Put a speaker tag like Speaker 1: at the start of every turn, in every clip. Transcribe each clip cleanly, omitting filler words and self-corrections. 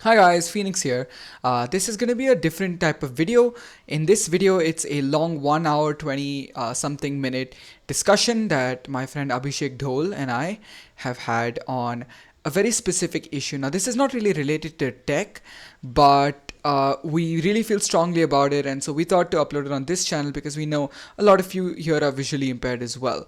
Speaker 1: Hi guys, Phoenix here. This is going to be a different type of video. In this video, it's a long 1 hour 20 something minute discussion that my friend Abhishek Dhol and I have had on a very specific issue. Now, this is not really related to tech, but we really feel strongly about it, and so we thought to upload it on this channel because we know a lot of you here are visually impaired as well.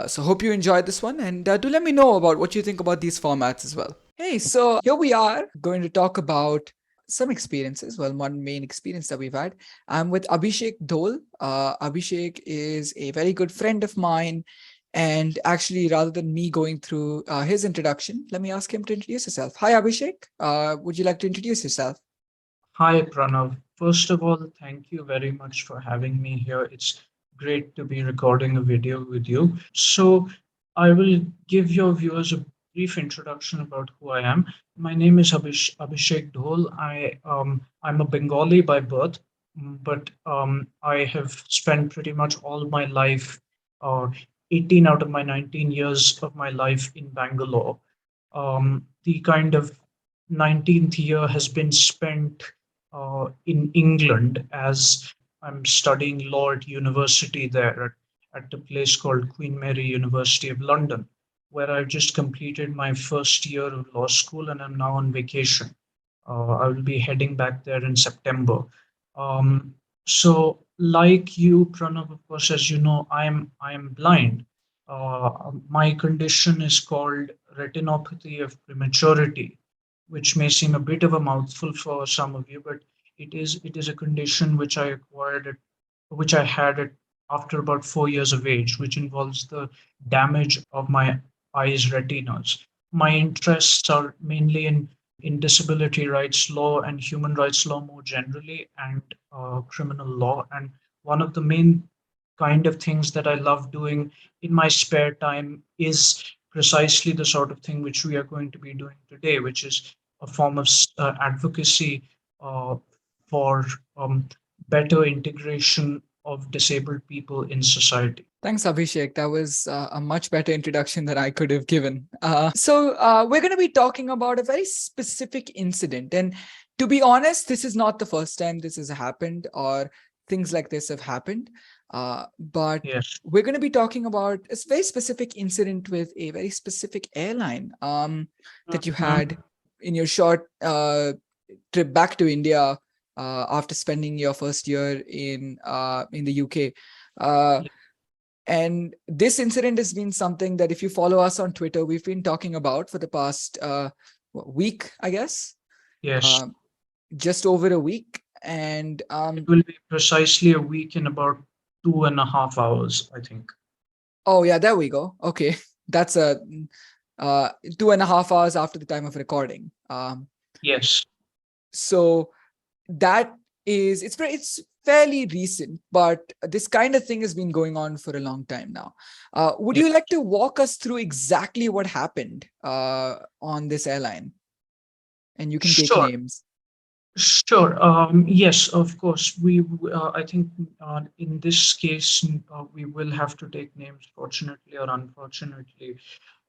Speaker 1: So, hope you enjoyed this one, and do let me know about what you think about these formats as well. Hey, so here we are going to talk about some experiences. Well, one main experience that we've had. I'm with Abhishek Dhol. Abhishek is a very good friend of mine. And actually, rather than me going through his introduction, let me ask him to introduce himself. Hi, Abhishek. Would you like to introduce yourself?
Speaker 2: Hi, Pranav. First of all, thank you very much for having me here. It's great to be recording a video with you. So, I will give your viewers a brief introduction about who I am. My name is Abhishek Dhol. I'm a Bengali by birth, but I have spent pretty much all my life, uh, 18 out of my 19 years of my life in Bangalore. The kind of 19th year has been spent in England as I'm studying law at university there at a place called Queen Mary University of London, where I've just completed my first year of law school and I'm now on vacation. I will be heading back there in September. So, like you, Pranav, of course, as you know, I am blind. My condition is called retinopathy of prematurity, which may seem a bit of a mouthful for some of you, but it is a condition which I acquired at, which I had at, after about 4 years of age, which involves the damage of my eyes retinas. My interests are mainly in disability rights law and human rights law more generally, and criminal law. And one of the main kind of things that I love doing in my spare time is precisely the sort of thing which we are going to be doing today, which is a form of advocacy uh, for better integration of disabled people in society.
Speaker 1: Thanks, Abhishek. That was a much better introduction than I could have given. We're going to be talking about a very specific incident. And to be honest, this is not the first time this has happened or things like this have happened. But
Speaker 2: Yes.
Speaker 1: we're going to be talking about a very specific incident with a very specific airline that you
Speaker 2: Mhm.
Speaker 1: had in your short trip back to India after spending your first year in the UK. Uh, and this incident has been something that, if you follow us on Twitter, we've been talking about for the past week, I guess,
Speaker 2: Yes.
Speaker 1: uh, just over a week. And
Speaker 2: It will be precisely a week in about 2.5 hours, I think.
Speaker 1: oh yeah, there we go. Okay, that's a 2.5 hours after the time of recording.
Speaker 2: Yes.
Speaker 1: So that is it's fairly recent, but this kind of thing has been going on for a long time now. Would
Speaker 2: Yeah.
Speaker 1: you like to walk us through exactly what happened on this airline? And you can take
Speaker 2: Sure.
Speaker 1: names.
Speaker 2: Sure. Yes, of course. I think, in this case, we will have to take names, fortunately or unfortunately.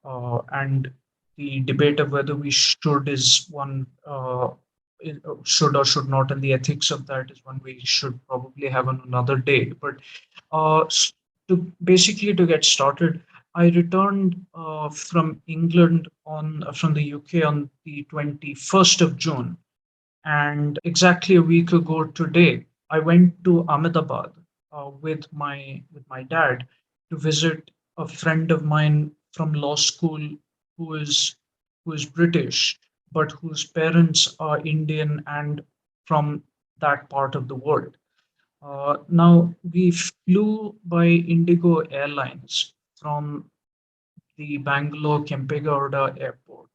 Speaker 2: And the debate of whether we should is one, should or should not, and the ethics of that is one we should probably have on another day. But uh, s- to basically to get started, I returned from England from the UK on the 21st of June, and exactly a week ago today, I went to Ahmedabad with my dad to visit a friend of mine from law school who is who is British, but whose parents are Indian and from that part of the world. Now we flew by Indigo Airlines from the Bangalore Kempegowda Airport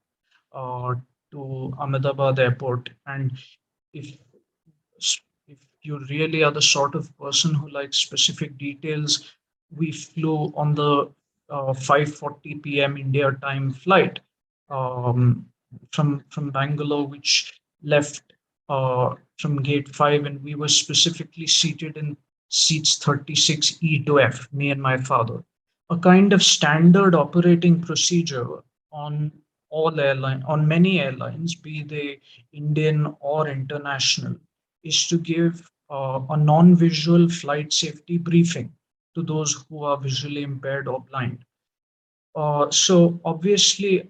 Speaker 2: uh, to Ahmedabad Airport, and if if you really are the sort of person who likes specific details, we flew on the 5:40 p.m. India time flight um, from Bangalore, which left from gate 5, and we were specifically seated in seats 36E to F, me and my father. A kind of standard operating procedure on all airline on many airlines, be they Indian or international, is to give a non-visual flight safety briefing to those who are visually impaired or blind. So obviously,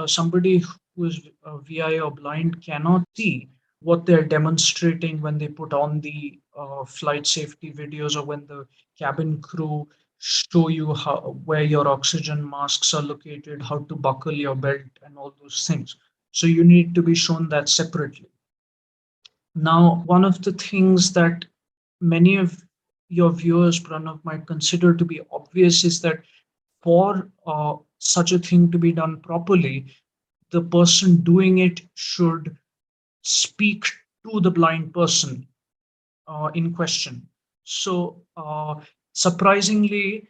Speaker 2: somebody who is VI or blind cannot see what they're demonstrating when they put on the flight safety videos, or when the cabin crew show you where your oxygen masks are located, how to buckle your belt, and all those things. So you need to be shown that separately. Now, one of the things that many of your viewers, Pranav, might consider to be obvious is that for such a thing to be done properly, the person doing it should speak to the blind person in question. So, surprisingly,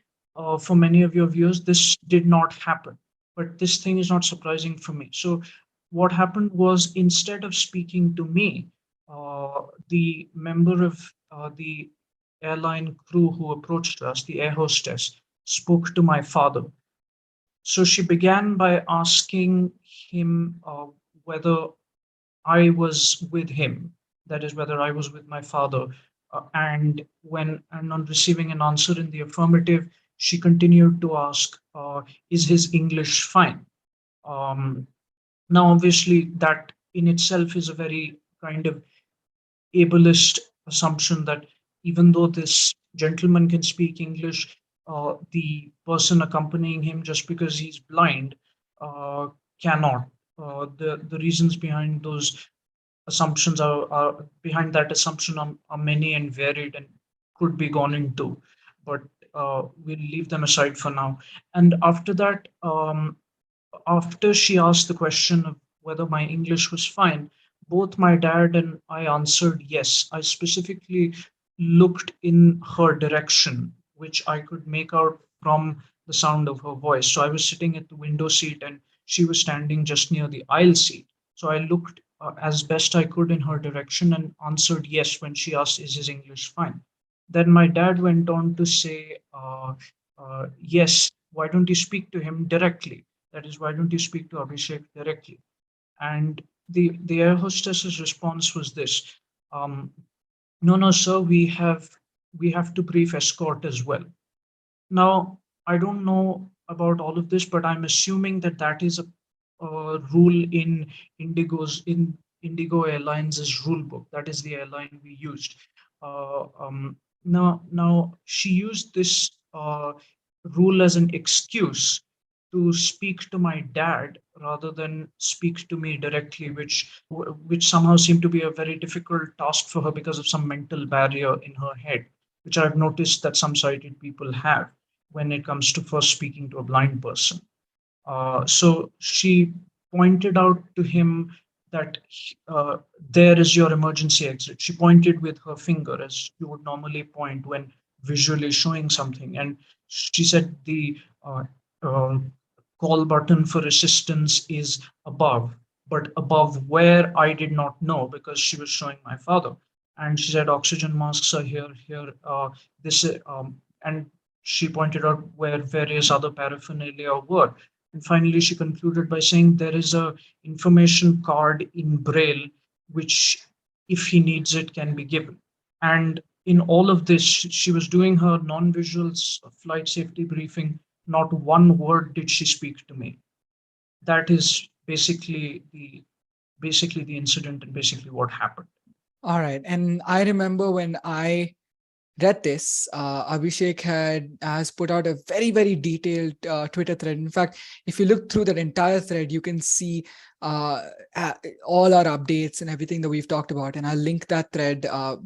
Speaker 2: for many of your viewers, this did not happen. But this thing is not surprising for me. So, what happened was, instead of speaking to me, the member of the airline crew who approached us, the air hostess, spoke to my father. So she began by asking him whether I was with him, that is, whether I was with my father. And on receiving an answer in the affirmative, she continued to ask, "Is his English fine?" Um, Now, obviously, that in itself is a very kind of ableist assumption that even though this gentleman can speak English, the person accompanying him, just because he's blind, uh, cannot. The reasons behind those assumptions are behind that assumption are many and varied and could be gone into, but we'll leave them aside for now. And after that, after she asked the question of whether my English was fine, both my dad and I answered yes. I specifically looked in her direction, which I could make out from the sound of her voice. So I was sitting at the window seat and she was standing just near the aisle seat. So I looked as best I could in her direction and answered yes when she asked, "Is his English fine?" Then my dad went on to say, "Yes, why don't you speak to him directly? That is, why don't you speak to Abhishek directly?" And the air hostess's response was this: "No, no, sir, we have to brief escort as well." Now, I don't know about all of this, but I'm assuming that that is a rule in Indigo Airlines' rule book. That is the airline we used. Now she used this rule as an excuse to speak to my dad rather than speak to me directly, which somehow seemed to be a very difficult task for her because of some mental barrier in her head, which I've noticed that some sighted people have when it comes to first speaking to a blind person. So she pointed out to him that there is your emergency exit. She pointed with her finger as you would normally point when visually showing something. And she said the uh, call button for assistance is above, but above where I did not know because she was showing my father. And she said oxygen masks are here. This and she pointed out where various other paraphernalia were. And finally, she concluded by saying there is a information card in Braille, which, if he needs it, can be given. And in all of this, she was doing her non-visual flight safety briefing. Not one word did she speak to me. That is basically the incident and basically what happened.
Speaker 1: All right. And I remember when I read this, Abhishek has put out a very, very detailed Twitter thread. In fact, if you look through that entire thread, you can see uh, uh, all our updates and everything that we've talked about. And I'll link that thread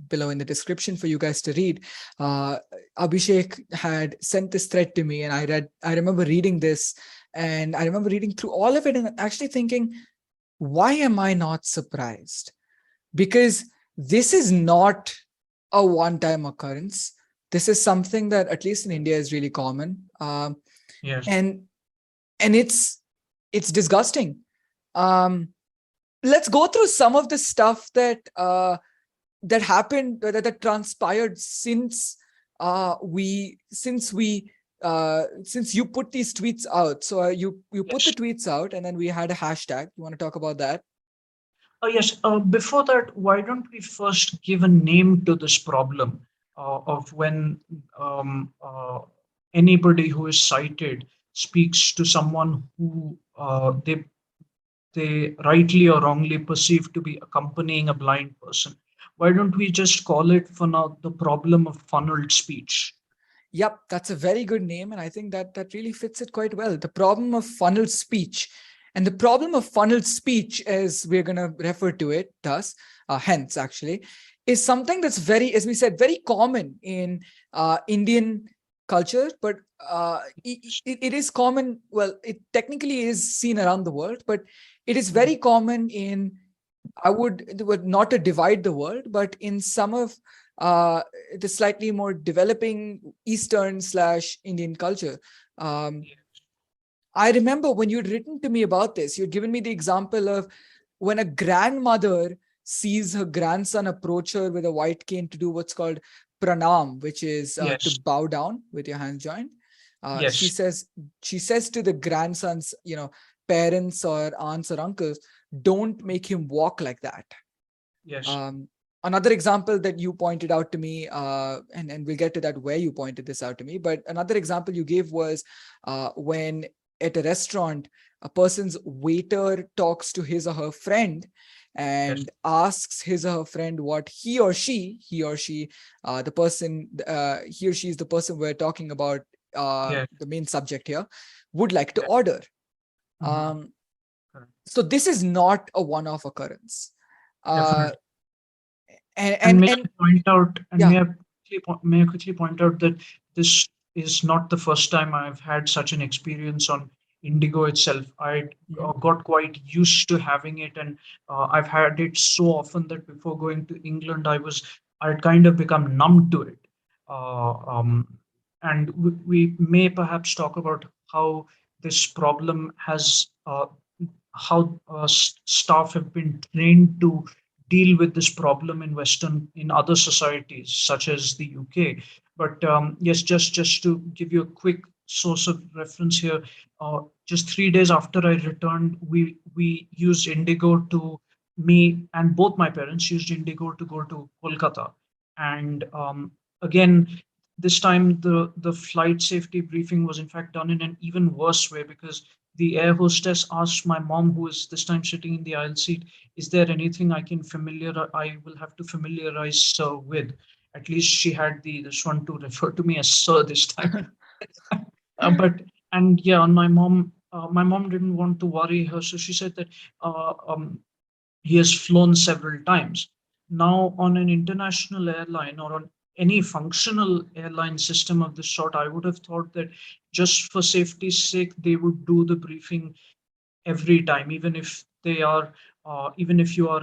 Speaker 1: below in the description for you guys to read. Uh, Abhishek had sent this thread to me, and I remember reading this, and I remember reading through all of it and actually thinking, why am I not surprised? Because this is not a one-time occurrence. This is something that, at least in India, is really common,
Speaker 2: Yes.
Speaker 1: and it's disgusting. Um, let's go through some of the stuff that happened, that transpired since we since you put these tweets out, so you put the
Speaker 2: Yes.
Speaker 1: tweets out, and then we had a hashtag. You want to talk about that?
Speaker 2: Yes. Before that, why don't we first give a name to this problem of when anybody who is sighted speaks to someone who they rightly or wrongly perceive to be accompanying a blind person. Why don't we just call it for now the problem of funneled speech?
Speaker 1: Yep, that's a very good name, and I think that that really fits it quite well. The problem of funneled speech, and the problem of funneled speech, as we're going to refer to it, thus, hence actually, is something that's very, as we said, very common in Indian culture, but it is common. Well, it technically is seen around the world, but it is very common in, I would not to divide the world, but in some of the slightly more developing Eastern slash Indian culture. Um, I remember when you'd written to me about this, you'd given me the example of when a grandmother sees her grandson approach her with a white cane to do what's called pranam, which is to
Speaker 2: Yes,
Speaker 1: bow down with your hands joined. Uh, she
Speaker 2: yes,
Speaker 1: says she says to the grandson's, parents or aunts or uncles, don't make him walk like that.
Speaker 2: yes,
Speaker 1: Um, Another example that you pointed out to me, and we'll get to that where you pointed this out to me, but another example you gave was when at a restaurant, a person's waiter talks to his or her friend
Speaker 2: yes,
Speaker 1: and asks his or her friend what he or she, the person, he or she is the person we're talking about,
Speaker 2: yes,
Speaker 1: the main subject here, would like to
Speaker 2: yes.
Speaker 1: order.
Speaker 2: Mhm.
Speaker 1: Um,
Speaker 2: Correct.
Speaker 1: so this is not a one-off occurrence. Uh,
Speaker 2: Definitely.
Speaker 1: and
Speaker 2: And
Speaker 1: and and yeah.
Speaker 2: may I quickly point out that this is not the first time I've had such an experience on Indigo itself. I
Speaker 1: Mhm.
Speaker 2: got quite used to having it, and I've had it so often that before going to England, I'd kind of become numb to it. Uh, um, and we may perhaps talk about how this problem has how staff have been trained to deal with this problem in other societies such as the UK. But yes, just to give you a quick source of reference here, just 3 days after I returned, we used Indigo to me and both my parents used Indigo to go to Kolkata, and again. This time, the flight safety briefing was in fact done in an even worse way because the air hostess asked my mom, who is this time sitting in the aisle seat, is there anything I will have to familiarize sir with? At least she had this one to refer to me as sir this time. But and yeah, on my mom didn't want to worry her, so she said that he has flown several times. Now, on an international airline or on any functional airline system of this sort, I would have thought that just for safety's sake, they would do the briefing every time, even if you are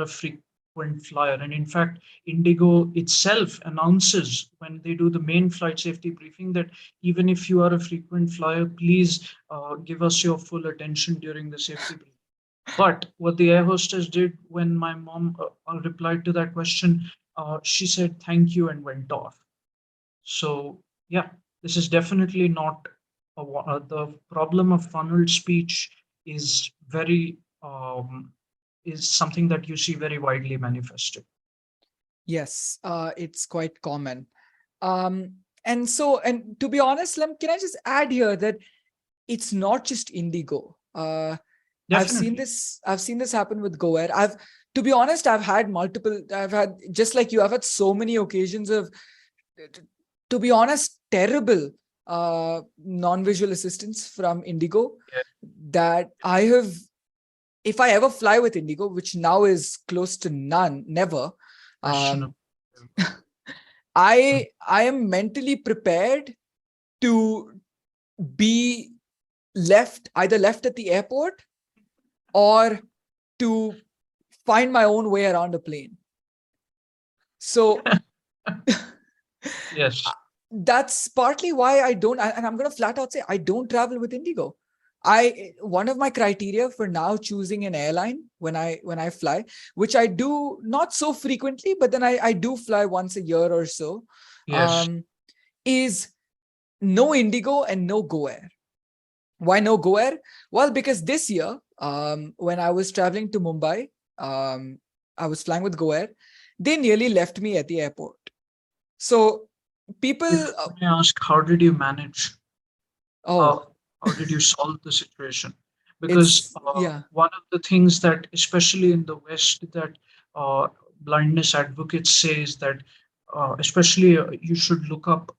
Speaker 2: a frequent flyer. And in fact, Indigo itself announces when they do the main flight safety briefing that even if you are a frequent flyer, please give us your full attention during the safety briefing. But what the air hostess did when my mom replied to that question, she said thank you and went off. So, yeah, this is definitely not the problem of funneled speech is very is something that you see very widely manifested.
Speaker 1: Yes, it's quite common. And so, and to be honest, Lem, can I just add here that it's not just Indigo.
Speaker 2: Definitely.
Speaker 1: I've seen this happen with GoAir. To be honest, I've had, just like you, I've had so many occasions of, to be honest, terrible non-visual assistance from Indigo
Speaker 2: Yeah,
Speaker 1: that I have, if I ever fly with Indigo, which now is close to none, never,
Speaker 2: questionable.
Speaker 1: um, I am mentally prepared to be either left at the airport or to find my own way around a plane. So
Speaker 2: Yes.
Speaker 1: that's partly why I don't, and I'm going to flat out say I don't travel with Indigo. One of my criteria for now choosing an airline when I fly, which I do not so frequently, but then I do fly once a year or so,
Speaker 2: Yes.
Speaker 1: um, is no Indigo and no GoAir. Why no GoAir? Well, because this year, when I was traveling to Mumbai, I was flying with GoAir. They nearly left me at the airport. So people,
Speaker 2: If I may ask, how did you manage?
Speaker 1: oh,
Speaker 2: How did you solve the situation? Because
Speaker 1: yeah.
Speaker 2: one of the things that, especially in the West, that uh, blindness advocates say is that, especially you should look up.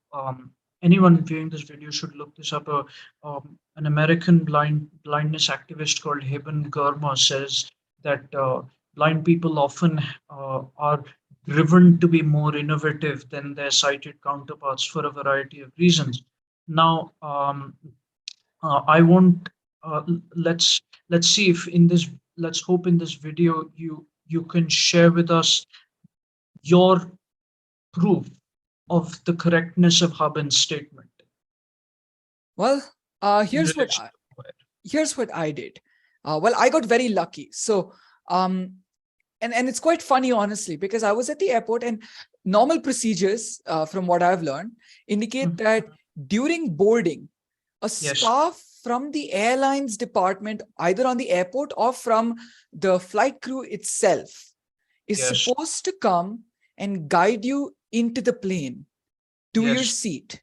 Speaker 2: Anyone viewing this video should look this up. An American blindness activist called Haben Gurma says that blind people often are driven to be more innovative than their sighted counterparts for a variety of reasons. Now, I want let's see if in this let's hope in this video you can share with us your proof of the correctness of Hubin's statement
Speaker 1: Well,
Speaker 2: in relation to Kuwait.
Speaker 1: here's what I did. Well, I got very lucky. So, um, and it's quite funny, honestly, because I was at the airport and normal procedures, from what I've learned, indicate
Speaker 2: Mhm.
Speaker 1: that during boarding, a
Speaker 2: Yes,
Speaker 1: staff from the airlines department, either on the airport or from the flight crew itself, is
Speaker 2: yes,
Speaker 1: supposed to come and guide you into the plane to your
Speaker 2: yes,
Speaker 1: seat.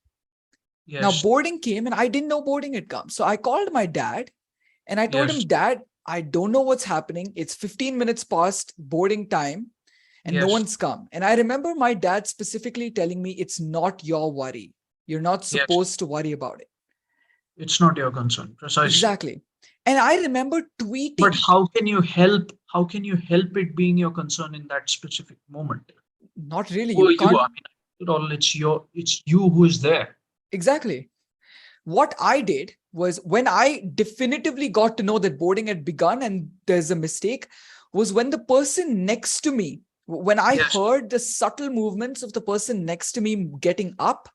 Speaker 1: Now,
Speaker 2: yes,
Speaker 1: boarding came and I didn't know boarding had come. So I called my dad and I told
Speaker 2: yes,
Speaker 1: him, Dad, I don't know what's happening. It's 15 minutes past boarding time and no
Speaker 2: yes,
Speaker 1: one's come. And I remember my dad specifically telling me, it's not your worry. You're not
Speaker 2: yes.
Speaker 1: supposed to worry about it.
Speaker 2: It's not your concern, precisely.
Speaker 1: Exactly. And I remember
Speaker 2: But
Speaker 1: tweeting,
Speaker 2: how can you help? How can you help it being your concern in that specific moment?
Speaker 1: not really,
Speaker 2: Who
Speaker 1: you
Speaker 2: are you?
Speaker 1: can't.
Speaker 2: I mean, after all, it's you who is there.
Speaker 1: Exactly. What I did was, when I definitively got to know that boarding had begun and there's a mistake, was when the person next to me, when I
Speaker 2: Yes.
Speaker 1: heard the subtle movements of the person next to me getting up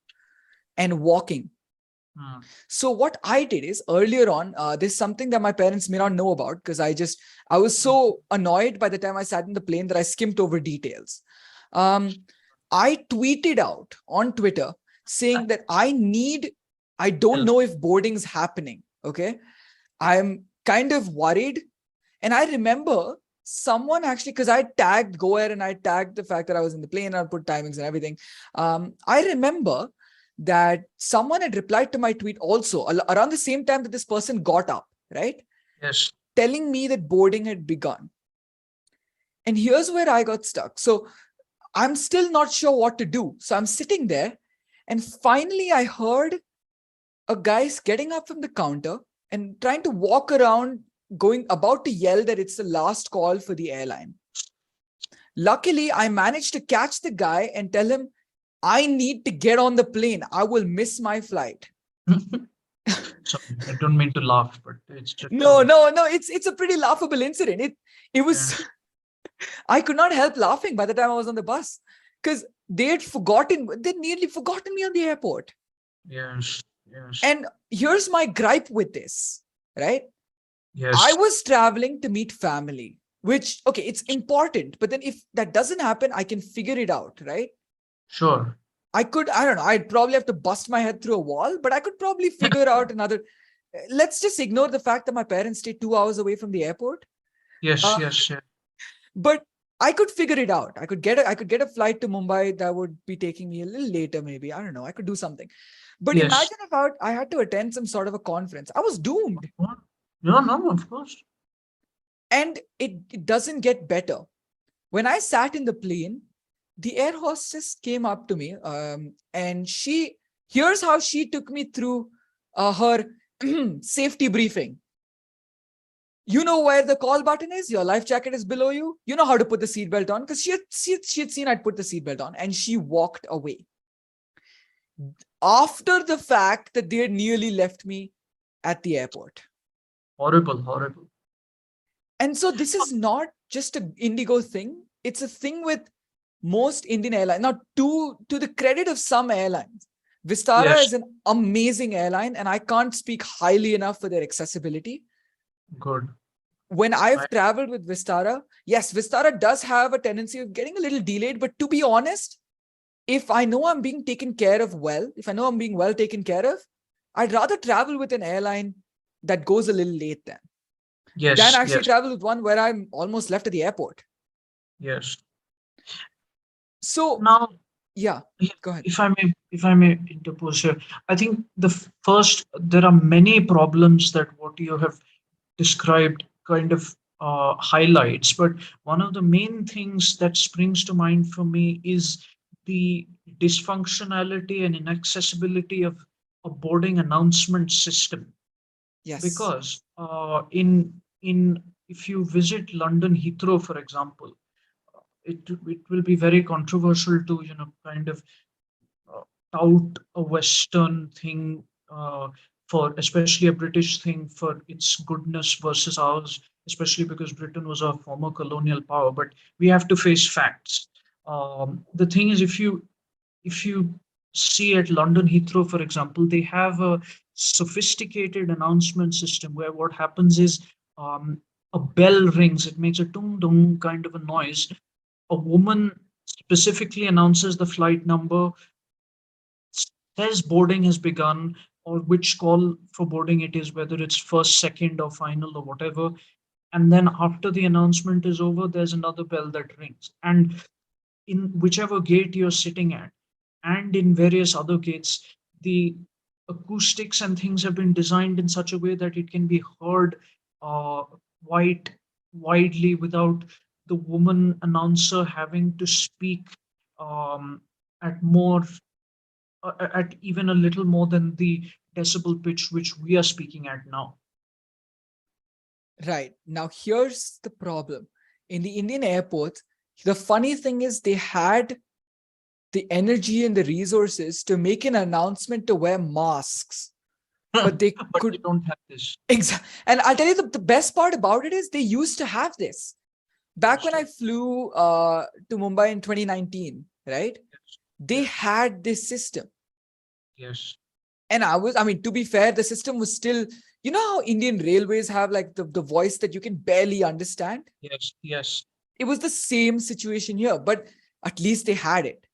Speaker 1: and walking.
Speaker 2: Hmm.
Speaker 1: So what I did is, earlier on, there's something that my parents may not know about, because I was so annoyed by the time I sat in the plane that I skipped over details. Um, I tweeted out on Twitter saying that I don't
Speaker 2: Help.
Speaker 1: know if boarding's happening. Okay. I'm kind of worried. And I remember someone actually, because I tagged GoAir and I tagged the fact that I was in the plane and I put timings and everything. I remember that someone had replied to my tweet also around the same time that this person got up, right?
Speaker 2: Yes.
Speaker 1: Telling me that boarding had begun. And here's where I got stuck. So I'm still not sure what to do. So I'm sitting there. And finally, I heard a guy getting up from the counter and trying to walk around, going about to yell that it's the last call for the airline. Luckily, I managed to catch the guy and tell him, I need to get on the plane. I will miss my flight.
Speaker 2: Sorry, I don't mean to laugh, but it's just
Speaker 1: No,
Speaker 2: so.
Speaker 1: no, no. It's a pretty laughable incident. It was
Speaker 2: Yes.
Speaker 1: I could not help laughing by the time I was on the bus, because they'd nearly forgotten me on the airport.
Speaker 2: Yes. Yes.
Speaker 1: And here's my gripe with this, right? I
Speaker 2: Yes.
Speaker 1: was traveling to meet family, which, okay, it's important. But then if that doesn't happen, I can figure it out, right?
Speaker 2: Sure.
Speaker 1: I don't know, I'd probably have to bust my head through a wall, but I could probably figure out another. Let's just ignore the fact that my parents stay 2 hours away from the airport.
Speaker 2: Yes.
Speaker 1: Uh,
Speaker 2: Yes. Yes.
Speaker 1: but I could figure it out. I could get a flight to Mumbai that would be taking me a little later, maybe. I don't know. I could do something. But
Speaker 2: Yes.
Speaker 1: imagine if I had to attend some sort of a conference. I was doomed.
Speaker 2: What? No. No. Of course.
Speaker 1: And it doesn't get better. When I sat in the plane, the air hostess came up to me, and here's how she took me through her safety briefing. You know where the call button is? Your life jacket is below you. You know how to put the seatbelt on, because she had seen I'd put the seatbelt on, and she walked away after the fact that they had nearly left me at the airport.
Speaker 2: Horrible. Horrible.
Speaker 1: And so this is not just an Indigo thing. It's a thing with most Indian airlines. Now, to the credit of some airlines, Vistara
Speaker 2: Yes.
Speaker 1: is an amazing airline, and I can't speak highly enough for their accessibility.
Speaker 2: Good.
Speaker 1: When
Speaker 2: I,
Speaker 1: I've traveled with Vistara, yes, Vistara does have a tendency of getting a little delayed, but to be honest, If I know I'm being taken care of well, if I know I'm being well taken care of, I'd rather travel with an airline that goes a little late than
Speaker 2: Yes,
Speaker 1: actually
Speaker 2: yes,
Speaker 1: travel with one where I'm almost left at the airport.
Speaker 2: yes.
Speaker 1: So,
Speaker 2: Now,
Speaker 1: yeah,
Speaker 2: yeah,
Speaker 1: go ahead.
Speaker 2: if I may interpose here, I think first, there are many problems that what you have described kind of highlights, but one of the main things that springs to mind for me is the dysfunctionality and inaccessibility of a boarding announcement system.
Speaker 1: Yes.
Speaker 2: Because in if you visit London Heathrow, for example, it will be very controversial to kind of uh, tout a Western thing, for especially a British thing, for its goodness versus ours, especially because Britain was our former colonial power. But we have to face facts. The thing is, if you see at London Heathrow, for example, they have a sophisticated announcement system where what happens is, um, a bell rings, it makes a tung tung kind of a noise. A woman specifically announces the flight number, says boarding has begun, or which call for boarding it is, whether it's first, second, or final, or whatever. And then after the announcement is over, there's another bell that rings. And in whichever gate you're sitting at, and in various other gates, the acoustics and things have been designed in such a way that it can be heard uh, wide, widely, without the woman announcer having to speak um, at more at even a little more than the decibel pitch which we are speaking at now.
Speaker 1: Right. Now, here's the problem. In the Indian airports, the funny thing is they had the energy and the resources to make an announcement to wear masks, but they
Speaker 2: But they
Speaker 1: could.
Speaker 2: don't have this.
Speaker 1: And I'll tell you the best part about it is they used to have this. Back when I
Speaker 2: Understood.
Speaker 1: flew to Mumbai in 2019, right?
Speaker 2: Yes.
Speaker 1: They
Speaker 2: Yes.
Speaker 1: had this system.
Speaker 2: Yes.
Speaker 1: And I mean, to be fair, the system was still, you know how Indian railways have like the voice that you can barely understand?
Speaker 2: Yes. Yes.
Speaker 1: It was the same situation here, but at least they had it.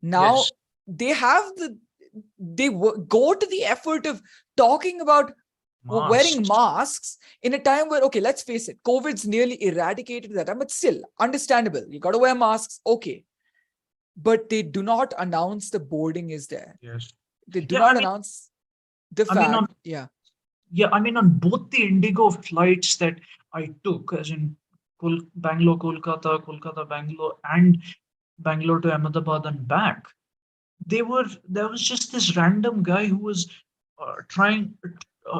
Speaker 1: Now
Speaker 2: Yes.
Speaker 1: they have go to the effort of talking about wearing
Speaker 2: Masks.
Speaker 1: masks in a time where, okay, let's face it, COVID's nearly eradicated that time, but still understandable. You got to wear masks, okay. But they do not announce the boarding is there.
Speaker 2: Yes.
Speaker 1: They do
Speaker 2: Yeah.
Speaker 1: not announce the
Speaker 2: I mean,
Speaker 1: fact. Yeah.
Speaker 2: on both the Indigo flights that I took, as in Bangalore, Kolkata, Kolkata, Bangalore, and Bangalore to Ahmedabad and back, there was just this random guy who was trying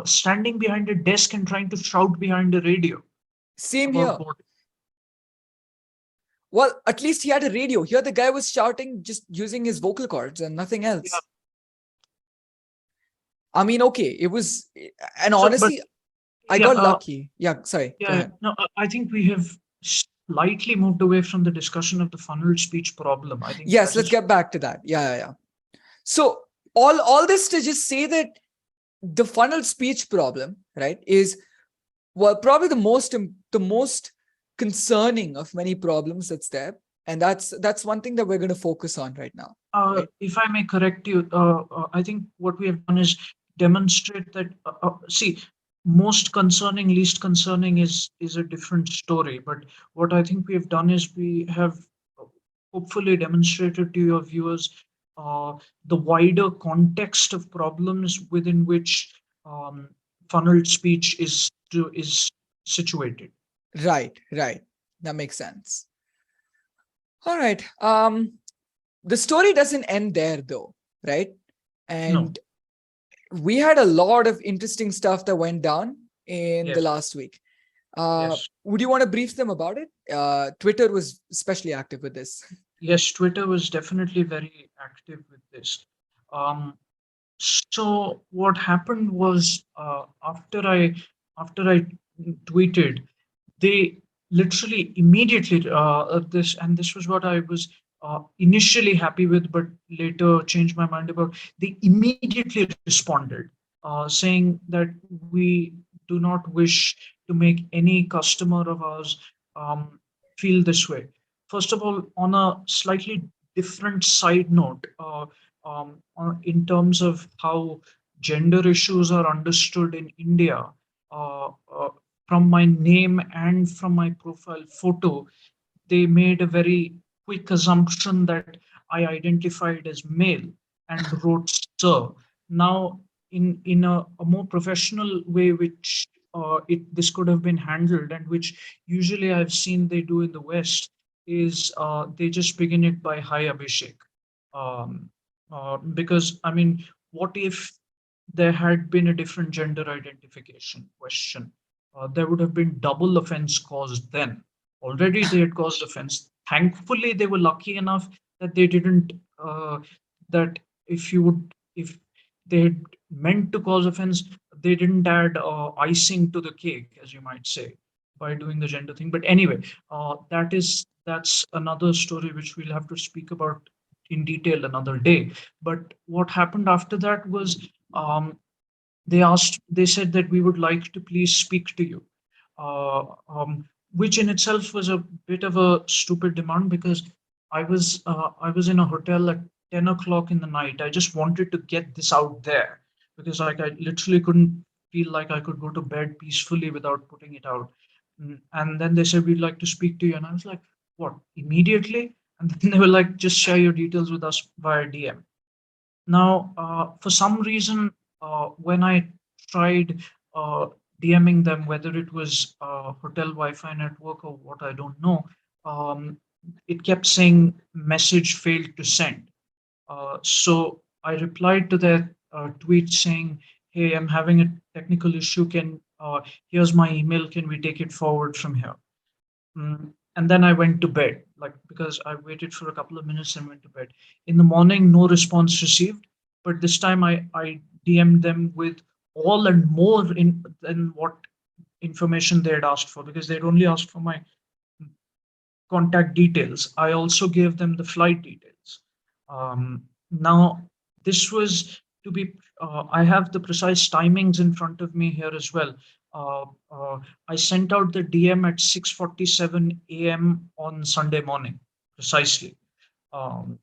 Speaker 2: standing behind a desk and trying to shout behind a radio
Speaker 1: Same
Speaker 2: about
Speaker 1: here.
Speaker 2: boarding.
Speaker 1: Well, at least he had a radio. Here, the guy was shouting just using his vocal cords and nothing
Speaker 2: Yeah.
Speaker 1: else. I mean, okay, it was, and
Speaker 2: So, but
Speaker 1: honestly, I
Speaker 2: yeah,
Speaker 1: got lucky. Yeah, sorry, go
Speaker 2: yeah.
Speaker 1: ahead.
Speaker 2: No, I think we have slightly moved away from the discussion of the funnel speech problem. I think
Speaker 1: Yes,
Speaker 2: that
Speaker 1: let's
Speaker 2: is
Speaker 1: get back to that. Yeah. So all this to just say that the funnel speech problem, right, is, well, probably the most concerning of many problems that's there, and that's one thing that we're going to focus on right now, right?
Speaker 2: If I may correct you, I think what we have done is demonstrate that. See, most concerning, least concerning is a different story. But what I think we have done is we have hopefully demonstrated to your viewers uh, the wider context of problems within which um, funneled speech is situated.
Speaker 1: Right. That makes sense. All right. The story doesn't end there though, right?
Speaker 2: No.
Speaker 1: And we had a lot of interesting stuff that went down in the
Speaker 2: Yes.
Speaker 1: last week.
Speaker 2: Yes.
Speaker 1: Would you want to brief them about it? Twitter was especially active with this.
Speaker 2: Yes. Twitter was definitely very active with this. Um, So what happened was, after I tweeted, they literally immediately, this was what I was initially happy with, but later changed my mind about. They immediately responded, saying that we do not wish to make any customer of ours um, feel this way. First of all, on a slightly different side note in terms of how gender issues are understood in India. Uh, uh, from my name and from my profile photo, they made a very quick assumption that I identified as male and wrote sir. Now, in a more professional way, which this could have been handled, and which usually I've seen they do in the West, is they just begin it by "Hi Abhishek," um, because I mean, what if there had been a different gender identification question? There would have been double offense caused then. Already they had caused offense. Thankfully, they were lucky enough that they didn't. That if you would, if they had meant to cause offense, they didn't add icing to the cake, as you might say, by doing the gender thing. But anyway, that's another story which we'll have to speak about in detail another day. But what happened after that was, they said that we would like to please speak to you, uh, which in itself was a bit of a stupid demand, because I was in a hotel at 10 o'clock in the night. I just wanted to get this out there, because like I literally couldn't feel like I could go to bed peacefully without putting it out. And then they said, we'd like to speak to you, and I was like, what, immediately? And then they were like, just share your details with us via DM. Now, for some reason, when I tried DMing them, whether it was hotel Wi-Fi network or what, I don't know, um, it kept saying message failed to send. So I replied to their tweet saying, "Hey, I'm having a technical issue. Can Here's my email. Can we take it forward from here?" And then I went to bed, like, because I waited for a couple of minutes and went to bed. In the morning, no response received, but this time I DM'd them with all and more in than what information they had asked for, because they'd only asked for my contact details. I also gave them the flight details. Now, this was to be, I have the precise timings in front of me here as well. Uh, uh, I sent out the DM at 6:47 a.m. on Sunday morning, precisely. Um,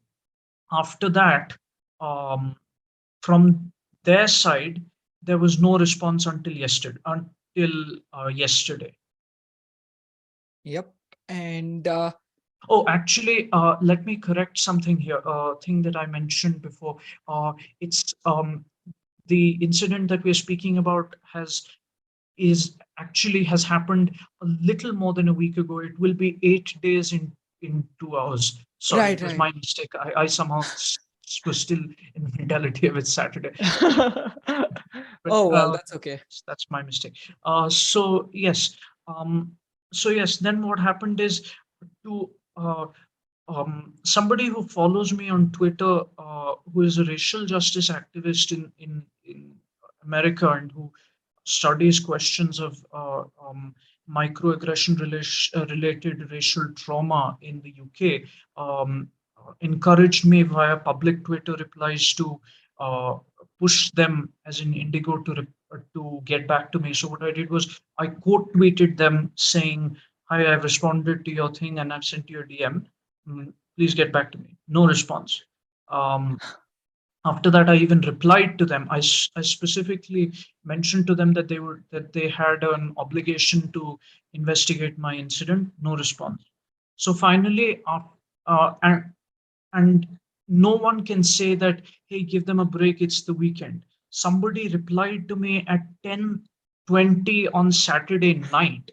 Speaker 2: After that, um, from their side, there was no response until yesterday.
Speaker 1: Yep. And
Speaker 2: Oh, actually, let me correct something here. Thing that I mentioned before. It's The incident that we're speaking about has happened a little more than a week ago. It will be 8 days in 2 hours. Sorry,
Speaker 1: right,
Speaker 2: it was
Speaker 1: right.
Speaker 2: my mistake. I somehow was still in the mentality of it's Saturday. But
Speaker 1: Oh, well, that's okay.
Speaker 2: that's my mistake. So yes, um, Then what happened is, to somebody who follows me on Twitter, who is a racial justice activist in America, and who studies questions of microaggression related racial trauma in the UK, encouraged me via public Twitter replies to uh, push them, as in Indigo, to get back to me. So what I did was I quote tweeted them saying, "Hi, I've responded to your thing and I've sent you a DM. Please get back to me." No response. Um, After that, I even replied to them. I specifically mentioned to them that they had an obligation to investigate my incident. No response. So finally, uh, and and no one can say that, hey, give them a break, it's the weekend. Somebody replied to me at 10:20 on Saturday night,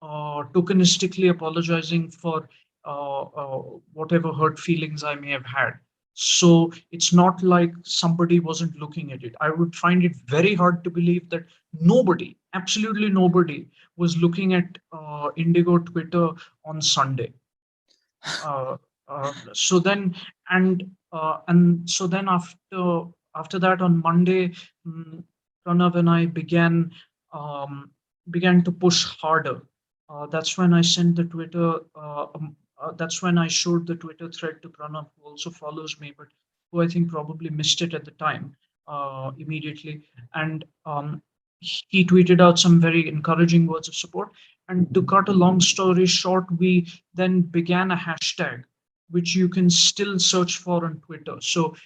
Speaker 2: tokenistically apologizing for whatever hurt feelings I may have had. So it's not like somebody wasn't looking at it. I would find it very hard to believe that nobody, absolutely nobody, was looking at Indigo Twitter on Sunday. uh, so then and so then after that, on Monday, mm, Pranav and I began to push harder. That's when I sent the Twitter. That's when I showed the Twitter thread to Pranav, who also follows me, but who I think probably missed it at the time, immediately. And he tweeted out some very encouraging words of support. And to cut a long story short, we then began a hashtag. which you can still search for on Twitter. So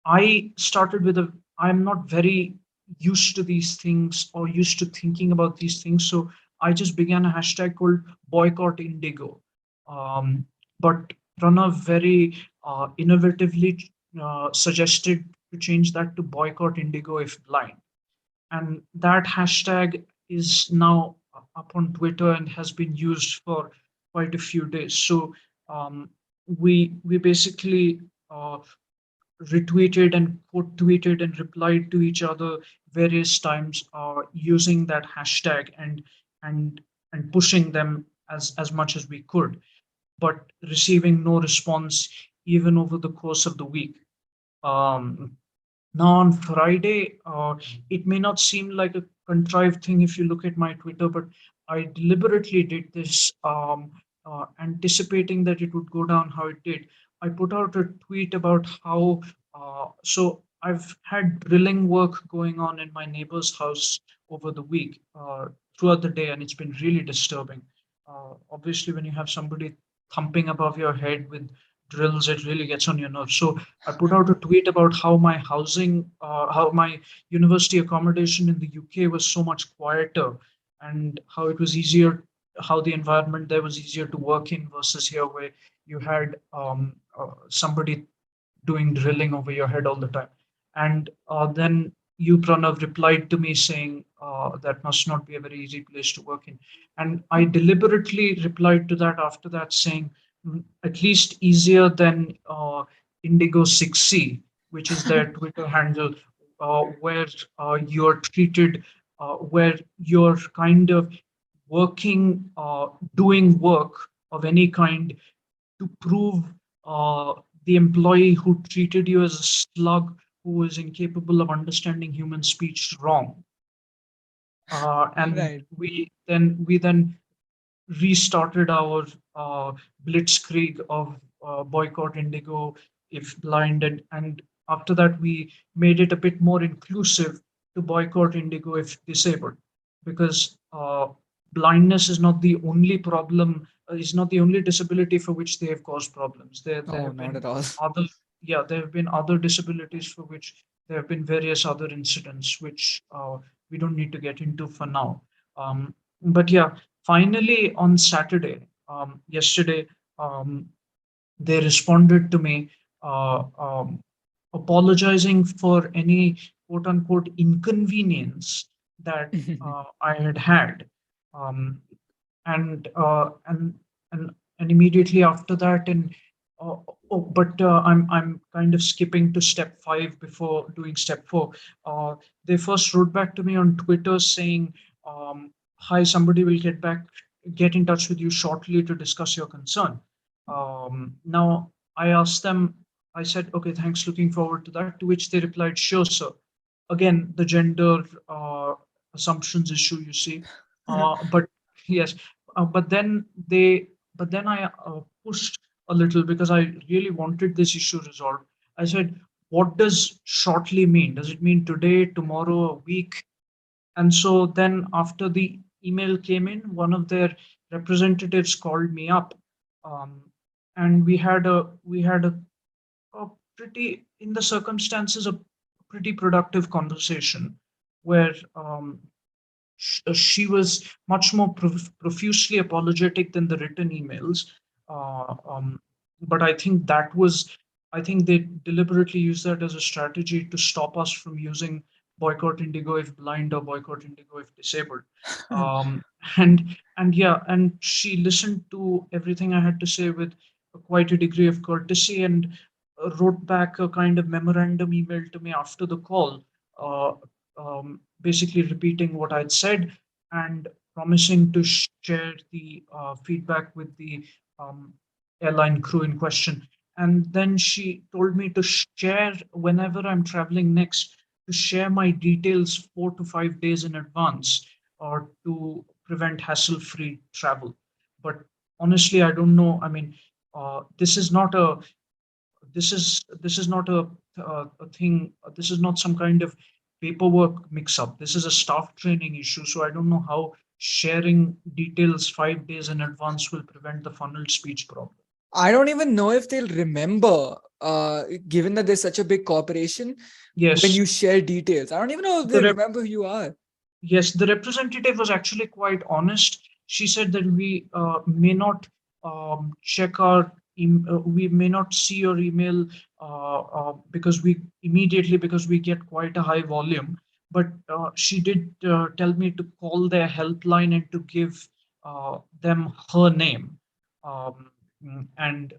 Speaker 2: I started with a, I'm not very used to these things or used to thinking about these things. So I just began a hashtag called boycott indigo. Um, but Pranav very innovatively suggested to change that to boycott indigo if blind. And that hashtag is now up on Twitter and has been used for quite a few days. So um, we basically retweeted and quote tweeted and replied to each other various times using that hashtag and and pushing them as much as we could, but receiving no response even over the course of the week. um, Now on Friday, it may not seem like a contrived thing if you look at my Twitter, but I deliberately did this, anticipating that it would go down how it did. I put out a tweet about how, so I've had drilling work going on in my neighbor's house over the week, throughout the day, and it's been really disturbing. Obviously, when you have somebody thumping above your head with drills, it really gets on your nerves. So I put out a tweet about how my housing, how my university accommodation in the UK was so much quieter, and how it was easier, how the environment there was easier to work in versus here, where you had somebody doing drilling over your head all the time. And then you, Pranav, replied to me saying that must not be a very easy place to work in. And I deliberately replied to that after that saying, At least easier than Indigo 6C, which is their Twitter handle, where you're treated, where you're kind of working, doing work of any kind to prove uh, the employee who treated you as a slug who was incapable of understanding human speech wrong. And
Speaker 1: Right.
Speaker 2: we then restarted our blitzkrieg of boycott indigo if blind, and after that we made it a bit more inclusive to boycott indigo if disabled, because blindness is not the only problem, is not the only disability for which they have caused problems. There
Speaker 1: Oh,
Speaker 2: have
Speaker 1: not
Speaker 2: been
Speaker 1: at all.
Speaker 2: other, yeah, there have been other disabilities for which there have been various other incidents which we don't need to get into for now. But yeah, finally, on Saturday, yesterday, they responded to me, apologizing for any quote unquote inconvenience that I had had. Um, and and immediately after that, and uh, oh, but I'm kind of skipping to step 5 before doing step 4. They first wrote back to me on Twitter saying, hi, somebody will get in touch with you shortly to discuss your concern. Now I asked them, I said, okay, thanks, looking forward to that, to which they replied, sure sir. Again, the gender assumptions issue, you see. But yes, but then they, but then I pushed a little because I really wanted this issue resolved. I said, what does shortly mean? Does it mean today, tomorrow, a week? And so then after the email came in, one of their representatives called me up, um, and we had a pretty, in the circumstances, a pretty productive conversation where she was much more profusely apologetic than the written emails. But I think that was, I think they deliberately used that as a strategy to stop us from using boycott indigo if blind or boycott indigo if disabled. Um, and yeah, and she listened to everything I had to say with quite a degree of courtesy, and wrote back a kind of memorandum email to me after the call, uh, basically repeating what I'd said and promising to share the feedback with the um, airline crew in question. And then she told me to share whenever I'm traveling next, to share my details 4 to 5 days in advance, or to prevent hassle-free travel. But honestly, I don't know. I mean, this is not a, this is not a thing. This is not some kind of paperwork mix up. This is a staff training issue. So I don't know how sharing details 5 days in advance will prevent the funneled speech problem.
Speaker 1: I don't even know if they'll remember, given that there's such a big corporation, when
Speaker 2: Yes,
Speaker 1: you share details. I don't even know if
Speaker 2: the
Speaker 1: they'll remember who you are.
Speaker 2: yes, the representative was actually quite honest. She said that we may not check our we may not see your email because we immediately, because we get quite a high volume. But she did tell me to call their helpline and to give them her name, and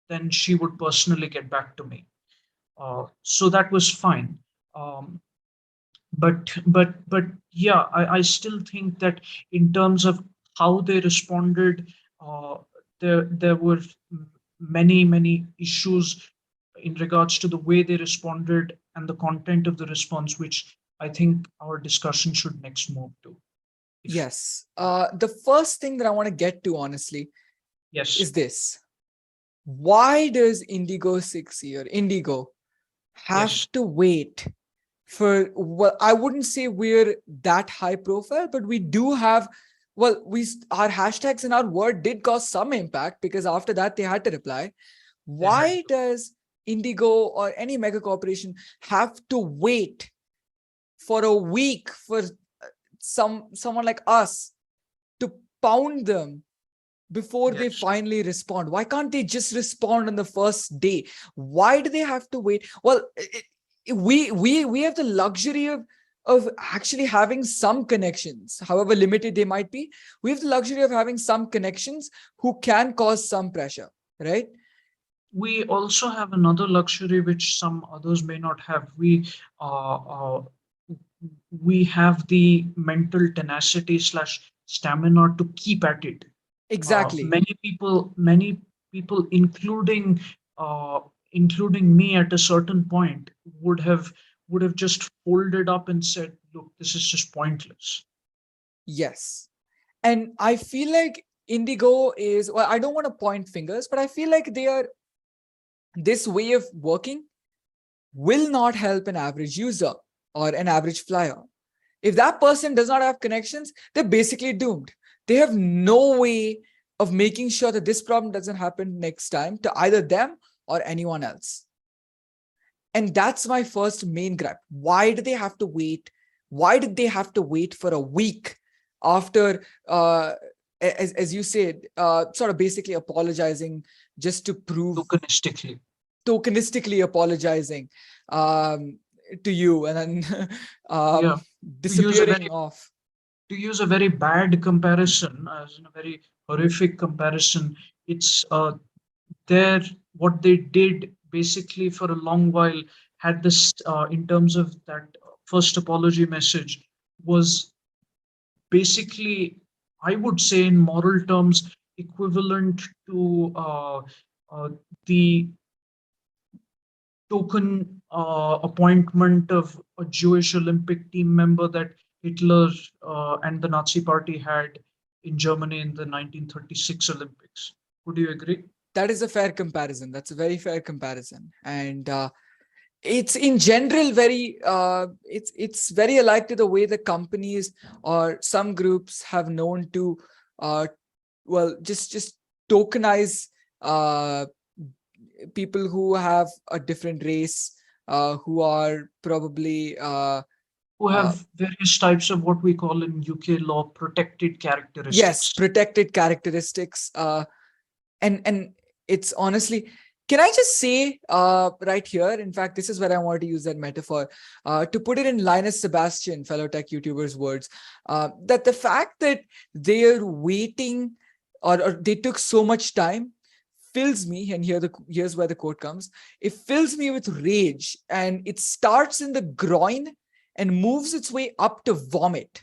Speaker 2: then she would personally get back to me. So that was fine. Um, but yeah, I still think that in terms of how they responded, uh, there were many issues in regards to the way they responded and the content of the response, which I think our discussion should next move to. If
Speaker 1: Yes. The first thing that I want to get to, honestly,
Speaker 2: yes,
Speaker 1: is this. Why does Indigo have
Speaker 2: yes,
Speaker 1: to wait for, well, I wouldn't say we're that high profile, but we do have, well, our hashtags and our word did cause some impact because after that they had to reply.
Speaker 2: they had
Speaker 1: Why does Indigo or any mega corporation have to wait for a week for someone like us to pound them before they
Speaker 2: yes.
Speaker 1: finally respond? Why can't they just respond on the first day? Why do they have to wait? Well, we have the luxury of actually having some connections, however limited they might be. We have the luxury of having some connections who can cause some pressure, right?
Speaker 2: We also have another luxury which some others may not have. We have the mental tenacity slash stamina to keep at it.
Speaker 1: Exactly.
Speaker 2: Many people, uh, including me at a certain point, would have just folded up and said, "Look, this is just pointless."
Speaker 1: Yes. And I feel like Indigo is, well, I don't want to point fingers, but I feel like they are, this way of working will not help an average user or an average flyer. If that person does not have connections, they're basically doomed. They have no way of making sure that this problem doesn't happen next time to either them or anyone else. And that's my first main gripe. Why do they have to wait? Why did they have to wait for a week after, as you said, sort of basically apologizing just to prove,
Speaker 2: Tokenistically.
Speaker 1: tokenistically apologizing um, to you and then
Speaker 2: Yeah. To use a
Speaker 1: disappearing
Speaker 2: very
Speaker 1: off?
Speaker 2: to use a very bad comparison, as in a very horrific comparison, it's there what they did basically for a long while had this in terms of that first apology message was basically, I would say, in moral terms, equivalent to uh, the token appointment of a Jewish Olympic team member that Hitler and the Nazi Party had in Germany in the 1936 Olympics. Would you agree?
Speaker 1: That is a fair comparison. That's a very fair comparison. And it's in general very it's very alike to the way the companies or some groups have known to uh, well just tokenize uh, people who have a different race, who are probably
Speaker 2: Who
Speaker 1: uh,
Speaker 2: have various types of what we call in UK law protected
Speaker 1: yes,
Speaker 2: characteristics.
Speaker 1: protected characteristics. And it's honestly, can I just say right here, in fact, this is where I wanted to use that metaphor, to put it in Linus Sebastian, fellow tech YouTuber's words, that the fact that they're waiting, or they took so much time, fills me, and here's where the quote comes, it fills me with rage, and it starts in the groin and moves its way up to vomit.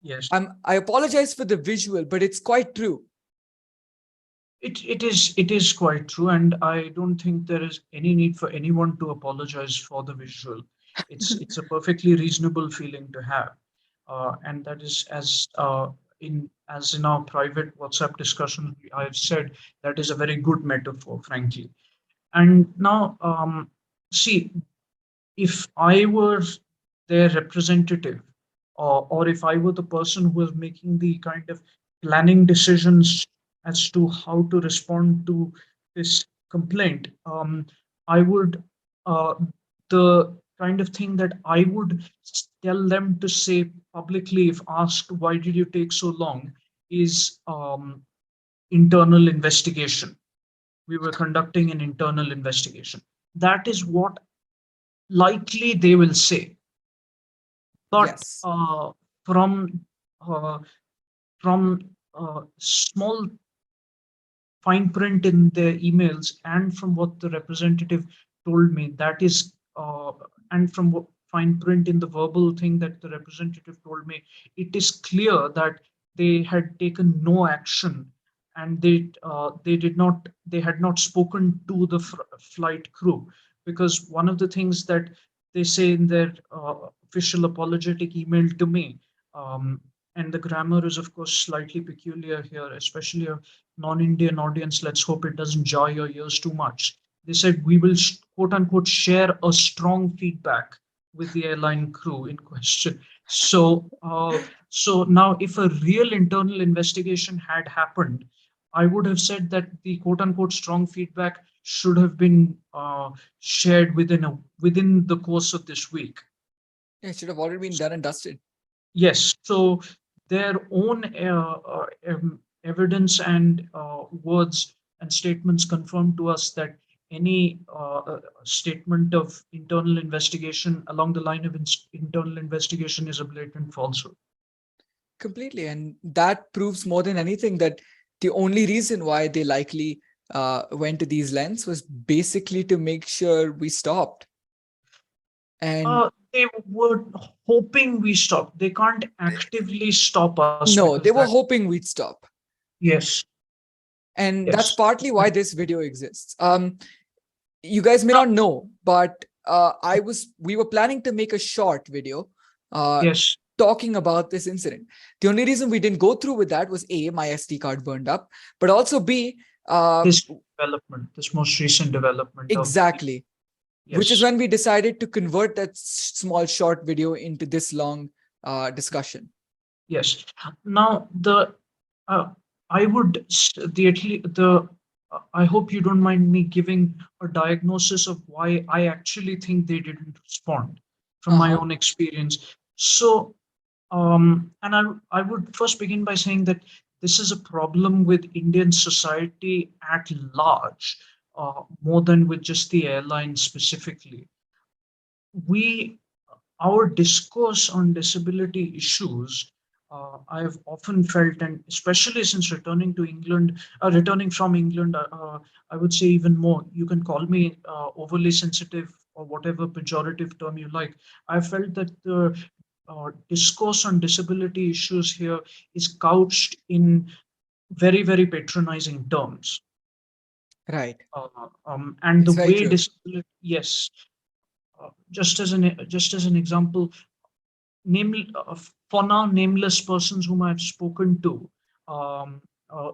Speaker 2: Yes,
Speaker 1: I apologize for the visual, but it's quite true.
Speaker 2: it is quite true, and I don't think there is any need for anyone to apologize for the visual. It's a perfectly reasonable feeling to have, and that is as in our private WhatsApp discussion I've said that is a very good metaphor, frankly. And now, see, if I were their representative, or if I were the person who was making the kind of planning decisions as to how to respond to this complaint, I would, uh, the kind of thing that I would tell them to say publicly if asked, why did you take so long, is internal investigation. We were conducting an internal investigation. That is what likely they will say. But
Speaker 1: Yes.
Speaker 2: from uh, small fine print in their emails, and from what the representative told me, that is, and from what fine print in the verbal thing that the representative told me, it is clear that they had taken no action, and they had not spoken to the flight crew, because one of the things that they say in their official apologetic email to me, um, and the grammar is of course slightly peculiar here, especially a non-Indian audience. Let's hope it doesn't jar your ears too much. They said, we will quote unquote share a strong feedback with the airline crew in question. So now, if a real internal investigation had happened, I would have said that the quote unquote strong feedback should have been shared within the course of this week.
Speaker 1: Yeah, it should have already been done and dusted.
Speaker 2: Yes, so their own evidence and words and statements confirm to us that any statement of internal investigation along the line of internal investigation is a blatant falsehood.
Speaker 1: Completely. And that proves more than anything that the only reason why they likely went to these lengths was basically to make sure we stopped. And
Speaker 2: They were hoping we stop. They can't actively stop us because
Speaker 1: no,
Speaker 2: that,
Speaker 1: they were hoping we'd stop.
Speaker 2: yes,
Speaker 1: And that's
Speaker 2: yes,
Speaker 1: partly why this video exists. You guys may not know, but we were planning to make a short video uh,
Speaker 2: yes,
Speaker 1: talking about this incident. The only reason we didn't go through with that was A, my SD card burned up, but also B,
Speaker 2: this development, this most recent development of the,
Speaker 1: exactly, which is
Speaker 2: yes.
Speaker 1: when we decided to convert that small short video into this long discussion.
Speaker 2: Yes. Now uh, I would the at least the I hope you don't mind me giving a diagnosis of why I actually think they didn't respond from my
Speaker 1: Uh-huh.
Speaker 2: own experience. So, and I would first begin by saying that this is a problem with Indian society at large, more than with just the airline specifically. We Our discourse on disability issues, I've often felt, and especially since returning from England, I would say even more. You can call me overly sensitive or whatever pejorative term you like. I felt that the discourse on disability issues here is couched in very, very patronizing terms.
Speaker 1: Right.
Speaker 2: And the
Speaker 1: It's very
Speaker 2: way
Speaker 1: true.
Speaker 2: disability, yes, just as an example, for now nameless persons whom I've spoken to,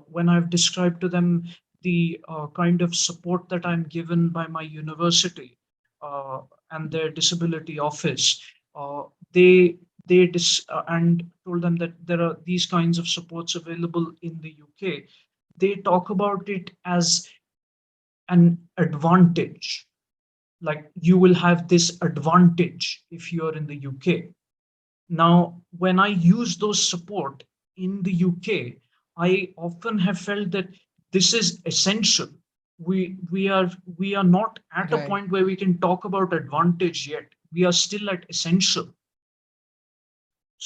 Speaker 2: when I've described to them the kind of support that I'm given by my university uh, and their disability office, uh, they and told them that there are these kinds of supports available in the UK. They talk about it as an advantage, like you will have this advantage if you're in the UK. Now, when I use those support in the UK, I often have felt that this is essential. We are not at a
Speaker 1: Right.
Speaker 2: point where we can talk about advantage yet. We are still at essential.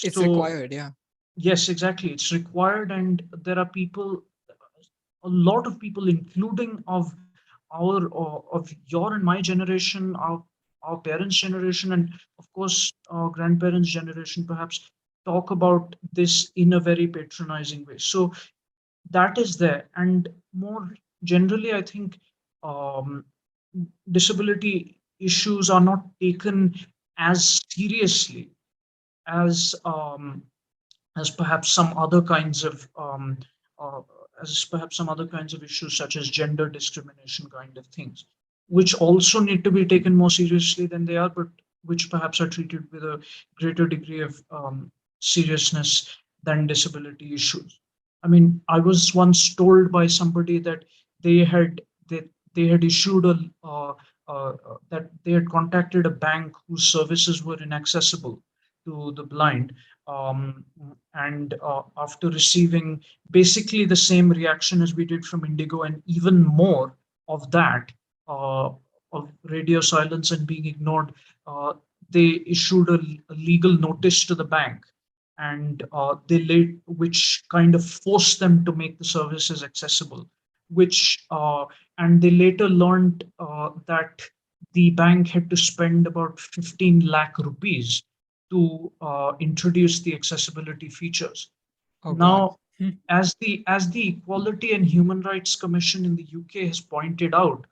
Speaker 1: It's
Speaker 2: So
Speaker 1: required. Yeah.
Speaker 2: yes, exactly. It's required, and there are people, a lot of people, including of your and my generation, our parents' generation, and of course our grandparents' generation, perhaps talk about this in a very patronizing way. So that is there, and more generally, I think um, disability issues are not taken as seriously as um, as perhaps some other kinds of uh, as perhaps some other kinds of issues such as gender discrimination kind of things, which also need to be taken more seriously than they are, but which perhaps are treated with a greater degree of seriousness than disability issues. I mean, I was once told by somebody that they had they had issued a that they had contacted a bank whose services were inaccessible to the blind, um, and after receiving basically the same reaction as we did from Indigo, and even more of that, uh, of radio silence and being ignored, uh, they issued a legal notice to the bank, and which kind of forced them to make the services accessible, which and they later learned that the bank had to spend about 15 lakh rupees to introduce the accessibility features.
Speaker 1: Oh God.
Speaker 2: Now, as the Equality and Human Rights Commission in the UK has pointed out,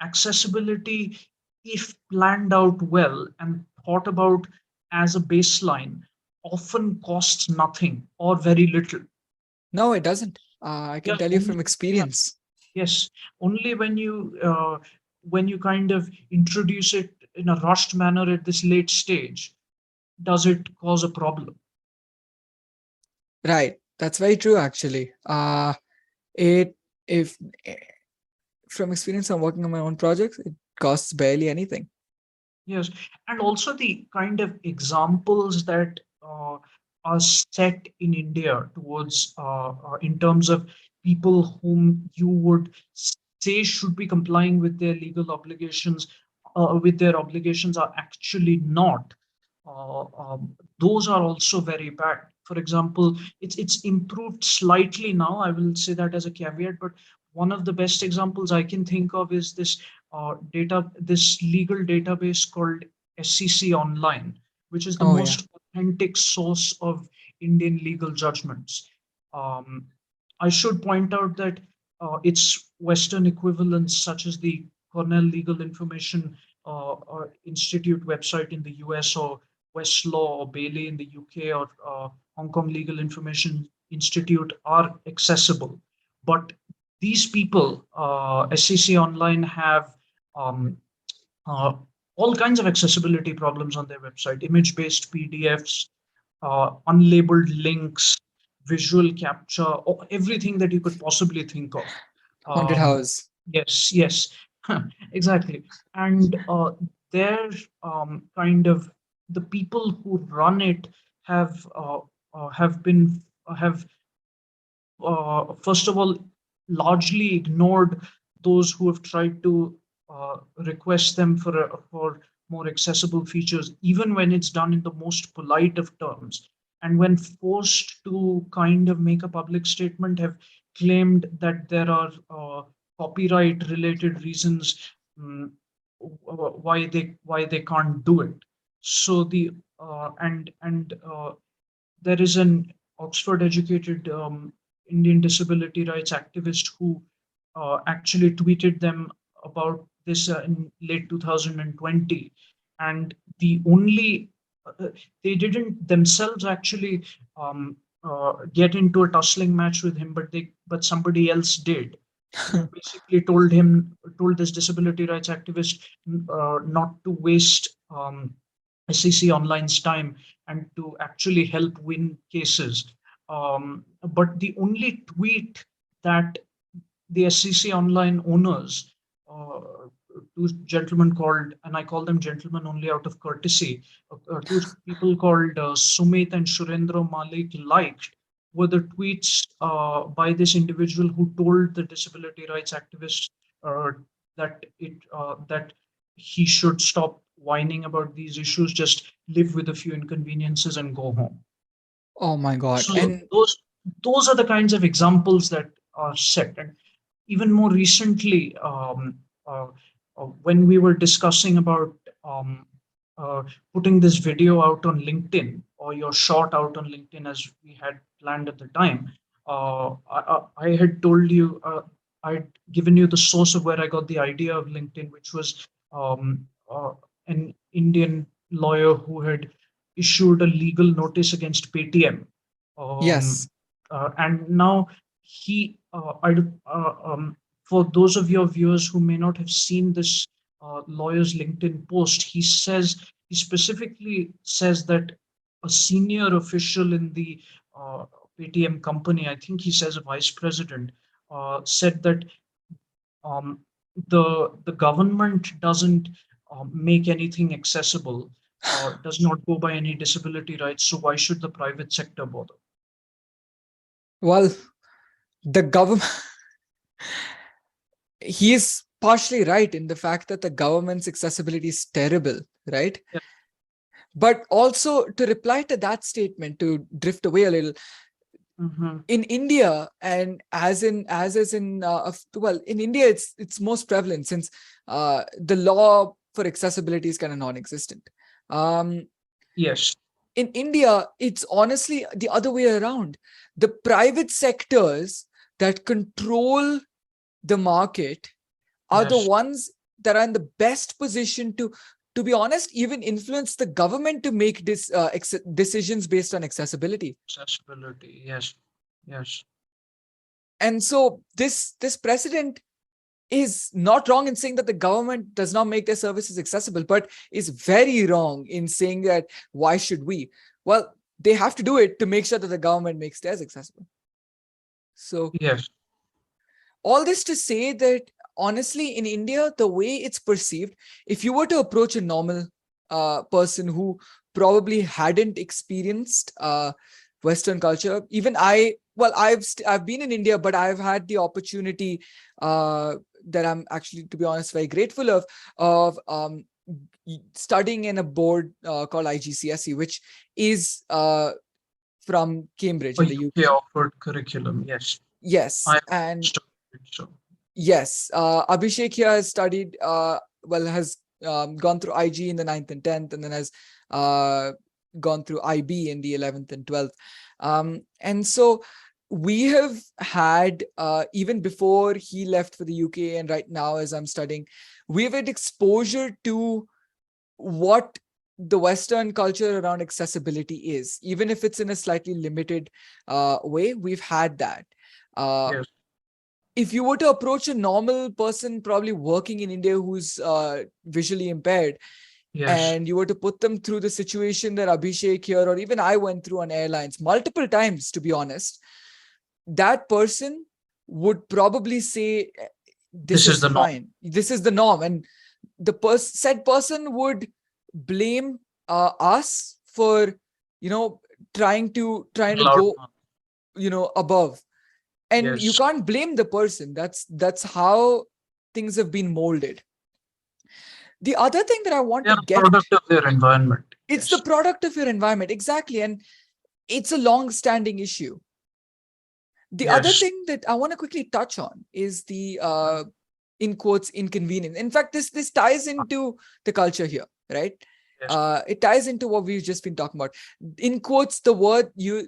Speaker 2: accessibility, if planned out well and thought about as a baseline, often costs nothing or very little.
Speaker 1: No, it doesn't. I can
Speaker 2: Yeah,
Speaker 1: tell you
Speaker 2: only
Speaker 1: from
Speaker 2: yeah,
Speaker 1: experience.
Speaker 2: yes, only when you kind of introduce it in a rushed manner at this late stage does it cause a problem.
Speaker 1: Right. That's very true, actually. It if from experience, I'm working on my own projects. It costs barely anything.
Speaker 2: Yes, and also the kind of examples that are set in India towards in terms of people whom you would say should be complying with their legal obligations, with their obligations are actually not. Those are also very bad. For example, it's improved slightly now. I will say that as a caveat, but one of the best examples I can think of is this legal database called SCC Online, which is the
Speaker 1: Oh yeah.
Speaker 2: most authentic source of Indian legal judgments. Um, I should point out that its Western equivalents, such as the Cornell Legal Information Institute website in the US, or Westlaw or Bailey in the UK, or Hong Kong Legal Information Institute, are accessible. But these people, SCC Online, have um, uh, all kinds of accessibility problems on their website: image-based PDFs, unlabeled links, visual capture, or everything that you could possibly think of.
Speaker 1: Haunted
Speaker 2: Um,
Speaker 1: house.
Speaker 2: yes, yes, exactly. And they're kind of the people who run it have been have first of all, largely ignored those who have tried to request them for more accessible features, even when it's done in the most polite of terms. And when forced to kind of make a public statement, have claimed that there are copyright related reasons, why they can't do it. So the and there is an Oxford educated Indian disability rights activist who actually tweeted them about this in late 2020. And the only, they didn't themselves actually get into a tussling match with him, but somebody else did, who basically told this disability rights activist not to waste SEC Online's time and to actually help win cases. But the only tweet that the SEC Online owners, two gentlemen called, and I call them gentlemen only out of courtesy, two people called Sumit and Surendra Malik, liked, were the tweets by this individual who told the disability rights activist uh, that he should stop whining about these issues, just live with a few inconveniences and go home.
Speaker 1: Oh my God.
Speaker 2: So
Speaker 1: And
Speaker 2: those are the kinds of examples that are set. And even more recently, uh, when we were discussing about um, uh, putting this video out on LinkedIn, or your short out on LinkedIn, as we had planned at the time, I had told you, I'd given you the source of where I got the idea of LinkedIn, which was an Indian lawyer who had issued a legal notice against Paytm. Um,
Speaker 1: yes,
Speaker 2: and now he, for those of your viewers who may not have seen this lawyer's LinkedIn post, he specifically says that a senior official in the uh, Paytm company, I think he says a vice president, said that um, the government doesn't make anything accessible or does not go by any disability rights. So why should the private sector bother?
Speaker 1: Well, the government, he is partially right in the fact that the government's accessibility is terrible, right?
Speaker 2: Yeah.
Speaker 1: But also, to reply to that statement, to drift away a little,
Speaker 2: Hmm.
Speaker 1: in India, and as is in well, in India, it's most prevalent since the law for accessibility is kind of non-existent. Um,
Speaker 2: Yes.
Speaker 1: in India, it's honestly the other way around. The private sectors that control the market are the
Speaker 2: Yes.
Speaker 1: ones that are in the best position to be honest, even influence the government to make decisions based on accessibility.
Speaker 2: Accessibility. Yes. Yes.
Speaker 1: And so this precedent is not wrong in saying that the government does not make their services accessible, but is very wrong in saying that why should we? Well, they have to do it to make sure that the government makes theirs accessible. So
Speaker 2: Yes.
Speaker 1: all this to say that honestly, in India, the way it's perceived, if you were to approach a normal person who probably hadn't experienced Western culture, even I, well, I've been in India, but I've had the opportunity that I'm actually, to be honest, very grateful of studying in a board called IGCSE, which is from Cambridge
Speaker 2: A
Speaker 1: in the
Speaker 2: UK
Speaker 1: UK.
Speaker 2: offered curriculum. Yes.
Speaker 1: Yes,
Speaker 2: I
Speaker 1: and
Speaker 2: studied so.
Speaker 1: yes, Abhishek here has studied, well, has gone through IG in the 9th and 10th, and then has uh, gone through IB in the 11th and 12th. And so we have had, even before he left for the UK, and right now as I'm studying, we've had exposure to what the Western culture around accessibility is, even if it's in a slightly limited way. We've had that. Uh,
Speaker 2: Yes.
Speaker 1: if you were to approach a normal person probably working in India who's visually impaired,
Speaker 2: Yes.
Speaker 1: and you were to put them through the situation that Abhishek here or even I went through on airlines multiple times, to be honest, that person would probably say, this
Speaker 2: This is
Speaker 1: is
Speaker 2: the norm.
Speaker 1: fine, this is the norm. And the said person would blame us for, you know, trying to
Speaker 2: Loud
Speaker 1: go,
Speaker 2: one.
Speaker 1: above. And you
Speaker 2: Yes.
Speaker 1: can't blame the person. That's how things have been molded. The other thing that I want
Speaker 2: They
Speaker 1: to
Speaker 2: are a
Speaker 1: get,
Speaker 2: product of their environment.
Speaker 1: it's the
Speaker 2: Yes.
Speaker 1: product of your environment, exactly, and it's a long standing issue. The other
Speaker 2: Yes.
Speaker 1: thing that I want to quickly touch on is the in quotes inconvenience. In fact, this ties into the culture here, right?
Speaker 2: Yes.
Speaker 1: It ties into what we've just been talking about. In quotes, the word you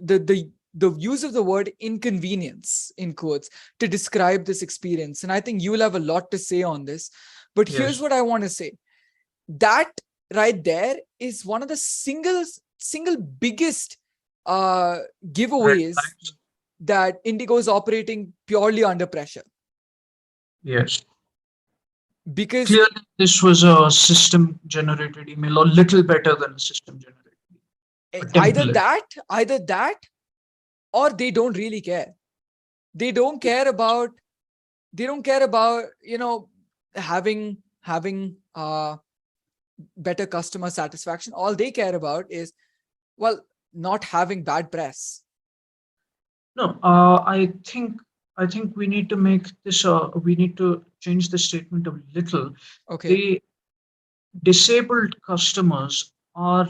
Speaker 1: the use of the word inconvenience in quotes to describe this experience. And I think you'll have a lot to say on this. But here's
Speaker 2: Yes.
Speaker 1: what I want to say. That right there is one of the single biggest uh
Speaker 2: Red
Speaker 1: giveaways
Speaker 2: flags.
Speaker 1: that Indigo is operating purely under pressure.
Speaker 2: Yes.
Speaker 1: Because
Speaker 2: Clearly, this was a system generated email, or little better than a system generated, a
Speaker 1: either
Speaker 2: template.
Speaker 1: that, either that, or they don't really care. They don't care about, they don't care about, having better customer satisfaction. All they care about is, well, not having bad press.
Speaker 2: No, I think we need to make this. We need to change the statement a little.
Speaker 1: Okay.
Speaker 2: The disabled customers are,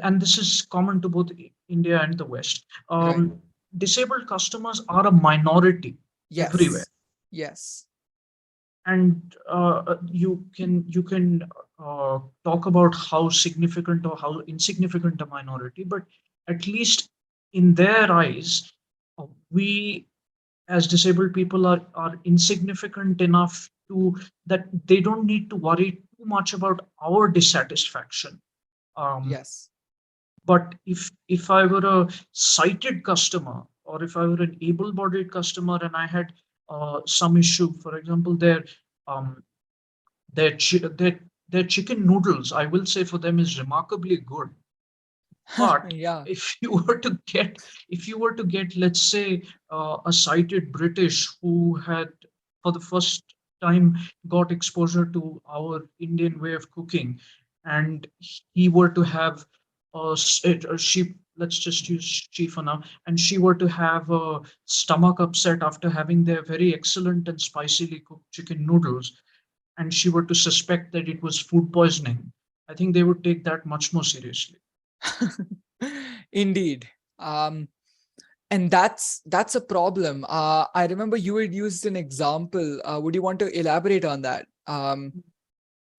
Speaker 2: and this is common to both India and the West.
Speaker 1: Right.
Speaker 2: Disabled customers are a minority everywhere,
Speaker 1: Yes. Yes.
Speaker 2: and you can talk about how significant or how insignificant a minority, but at least in their eyes, we as disabled people are insignificant enough to that they don't need to worry too much about our dissatisfaction. Um,
Speaker 1: Yes.
Speaker 2: but if I were a sighted customer, or if I were an able-bodied customer, and I had some issue, for example, um, their chicken noodles, I will say, for them is remarkably good. But
Speaker 1: Yeah.
Speaker 2: if you were to get, let's say, a sighted British who had for the first time got exposure to our Indian way of cooking, and he were to have she, let's just use she for now, and she were to have a stomach upset after having their very excellent and spicily cooked chicken noodles, and she were to suspect that it was food poisoning, I think they would take that much more seriously.
Speaker 1: Indeed. Um, and that's a problem. I remember you had used an example. Would you want to elaborate on that?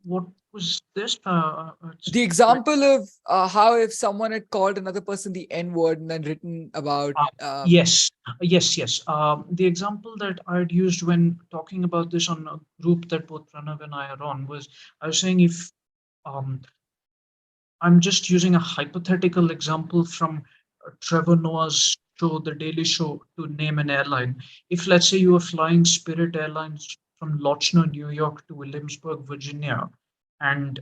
Speaker 2: What was this?
Speaker 1: The
Speaker 2: Like,
Speaker 1: example of how if someone had called another person the N word and then written about
Speaker 2: uh, yes, yes. The example that I had used when talking about this on a group that both Pranav and I are on was, I was saying, if um, I'm just using a hypothetical example from Trevor Noah's show, The Daily Show, to name an airline. If, let's say, you were flying Spirit Airlines from Lochner, New York to Williamsburg, Virginia, and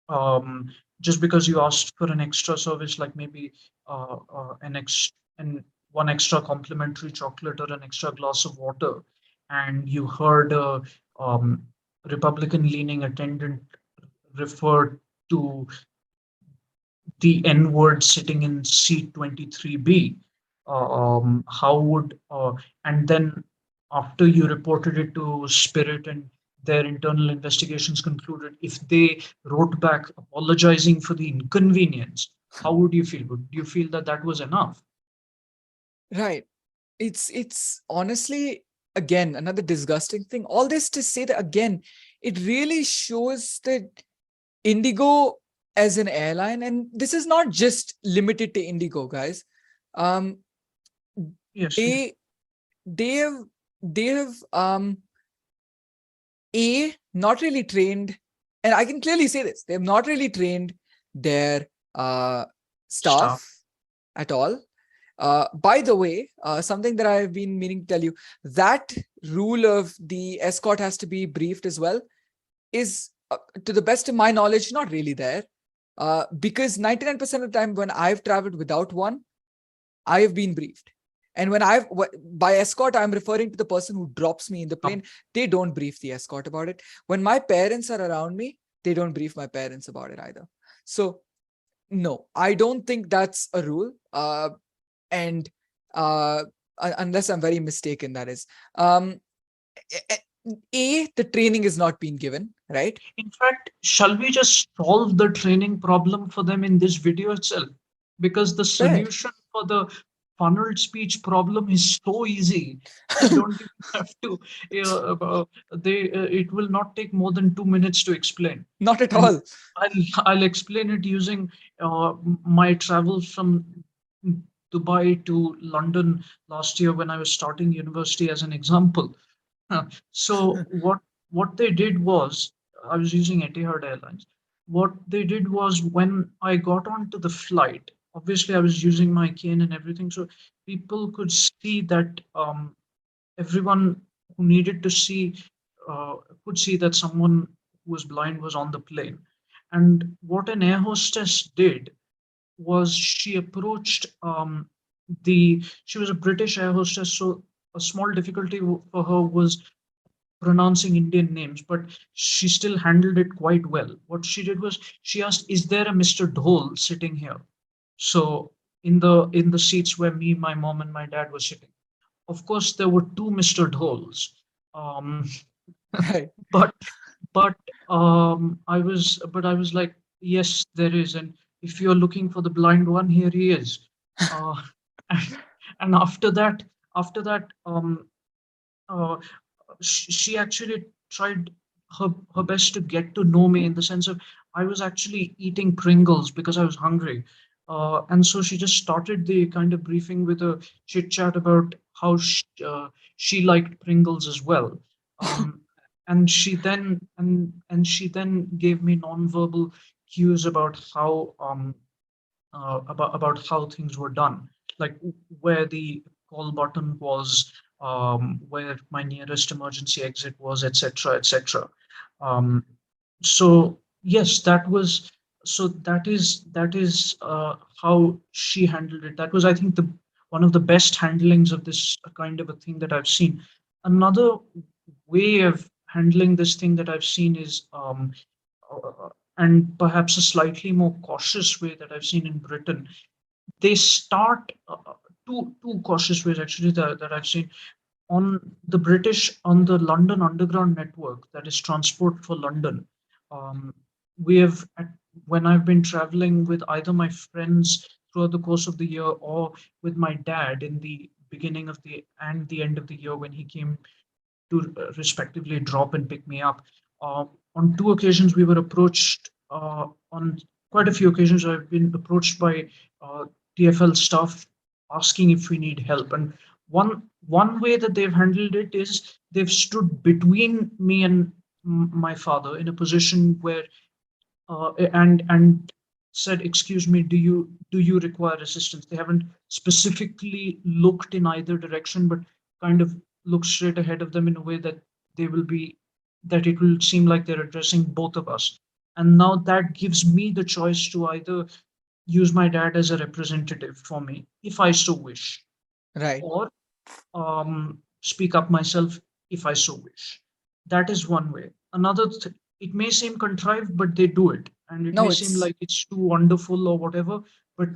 Speaker 2: um, just because you asked for an extra service, like maybe an and one extra complimentary chocolate or an extra glass of water, and you heard a Republican-leaning attendant refer to the N word sitting in seat 23B, how would, and then after you reported it to Spirit and their internal investigations concluded, if they wrote back apologizing for the inconvenience, how would you feel? Would you feel that that was enough?
Speaker 1: right. It's honestly again another disgusting thing. All this to say that again, it really shows that Indigo as an airline, and this is not just limited to Indigo, guys. Um,
Speaker 2: Yes, yes.
Speaker 1: they they have they have not really trained, and I can clearly say this, they have not really trained their uh
Speaker 2: Staff.
Speaker 1: staff at all. By the way, something that I've been meaning to tell you, that rule of the escort has to be briefed as well is, to the best of my knowledge, not really there. Because 99% of the time when I've traveled without one, I have been briefed. And when by escort, I'm referring to the person who drops me in the plane. They don't brief the escort about it. When my parents are around me, they don't brief my parents about it either. So, no, I don't think that's a rule. And uh, unless I'm very mistaken, that is. The training is not being given, right?
Speaker 2: In fact, shall we just solve the training problem for them in this video itself? Because the
Speaker 1: Fair.
Speaker 2: solution for the funneled speech problem is so easy. You don't even have to. It will not take more than 2 minutes to explain,
Speaker 1: Not at
Speaker 2: and
Speaker 1: all.
Speaker 2: I'll explain it using my travels from Dubai to London last year when I was starting university as an example. So what they did was, I was using Etihad Airlines. What they did was, when I got onto the flight, obviously I was using my cane and everything, so people could see that everyone who needed to see uh, could see that someone who was blind was on the plane. And what an air hostess did was, she approached the she was a British air hostess, so a small difficulty for her was pronouncing Indian names, but she still handled it quite well. What she did was, she asked, "Is there a Mr. Dhol sitting here?" So in the seats where me, my mom, and my dad were sitting, of course there were two Mr. Dhols. Um,
Speaker 1: Right.
Speaker 2: but I was like, yes, there is, and if you're looking for the blind one, here he is. Uh, and, and after that, uh, she actually tried her best to get to know me, in the sense of, I was actually eating Pringles because I was hungry. And so she just started the kind of briefing with a chit chat about how she liked Pringles as well. Um, and she then gave me nonverbal cues about about how things were done, like where the call button was, where my nearest emergency exit was, etc., etc. Um, so yes, that is how she handled it. That was, I think, the one of the best handlings of this kind of a thing that I've seen. Another way of handling this thing that I've seen is, and perhaps a slightly more cautious way that I've seen in Britain. They start two cautious ways actually that I've seen on on the London Underground network, that is Transport for London. Um, we have when I've been traveling with either my friends throughout the course of the year or with my dad in the beginning of the and the end of the year when he came to respectively drop and pick me up. On two occasions, we were approached. On quite a few occasions, I've been approached by TFL staff asking if we need help. And one way that they've handled it is they've stood between me and my father in a position where and said, "Excuse me, do you require assistance?" They haven't specifically looked in either direction, but kind of looked straight ahead of them in a way that they will be that it will seem like they're addressing both of us. And now that gives me the choice to either use my dad as a representative for me if I so wish,
Speaker 1: Right.
Speaker 2: or speak up myself if I so wish. That is one way. It may seem contrived, but they do it. And it may
Speaker 1: No,
Speaker 2: seem
Speaker 1: it's
Speaker 2: like it's too wonderful or whatever, but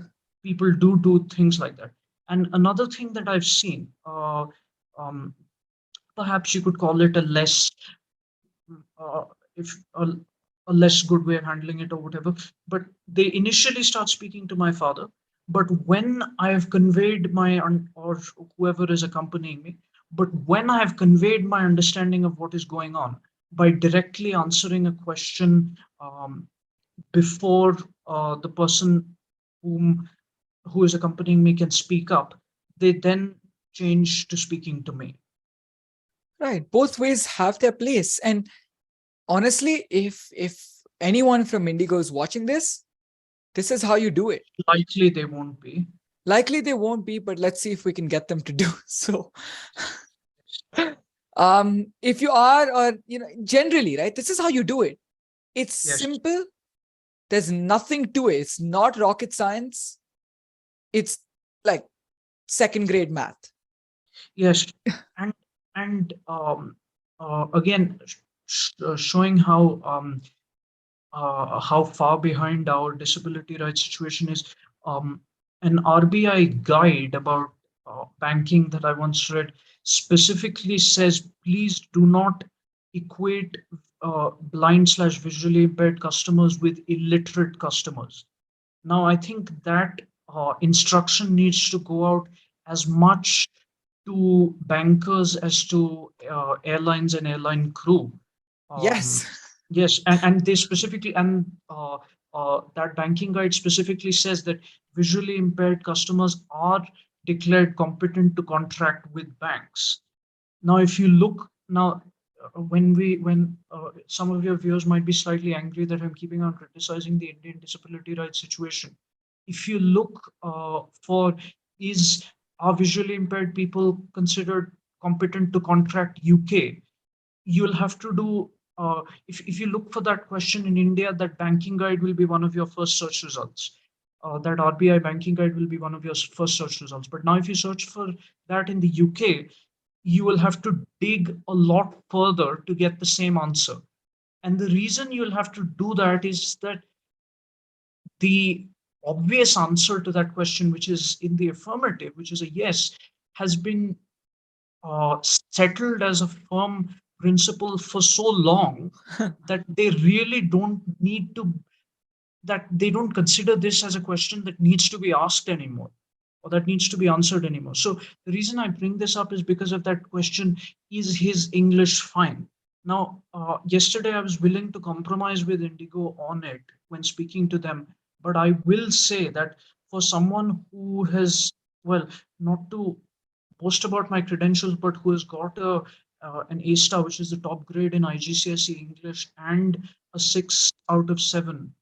Speaker 2: people do things like that. And another thing that I've seen, um, perhaps you could call it a less uh, if a less good way of handling it or whatever, but they initially start speaking to my father. But when I have conveyed or whoever is accompanying me, but when I have conveyed my understanding of what is going on by directly answering a question, before the person whom who is accompanying me can speak up, they then change to speaking to me.
Speaker 1: right. Both ways have their place. And honestly, if anyone from Indigo is watching this, this is how you do it.
Speaker 2: Likely they won't be.
Speaker 1: Likely they won't be, but let's see if we can get them to do so. If you are, or generally, right, this is how you do it. It's
Speaker 2: Yes.
Speaker 1: simple. There's nothing to it. It's not rocket science. It's like second grade math.
Speaker 2: Yes, and again, showing how far behind our disability rights situation is. An RBI guide about banking that I once read specifically says, please do not equate blind / visually impaired customers with illiterate customers. Now, I think that instruction needs to go out as much to bankers as to airlines and airline crew. Um,
Speaker 1: Yes.
Speaker 2: yes, and they specifically, and that banking guide specifically says that visually impaired customers are declared competent to contract with banks. Now, if you look now, when some of your viewers might be slightly angry that I'm keeping on criticizing the Indian disability rights situation. If you look for is are visually impaired people considered competent to contract UK, you'll have to do if you look for that question in India, that banking guide will be one of your first search results. That RBI banking guide will be one of your first search results. But now, if you search for that in the UK, you will have to dig a lot further to get the same answer. And the reason you'll have to do that is that the obvious answer to that question, which is in the affirmative, which is a yes, has been settled as a firm principle for so long that they really don't need to that they don't consider this as a question that needs to be asked anymore or that needs to be answered anymore. So the reason I bring this up is because of that question: is his English fine? Now, yesterday I was willing to compromise with Indigo on it when speaking to them, but I will say that for someone who has, well, not to boast about my credentials, but who has got an A star, which is the top grade in IGCSE English, and a 6 out of 7,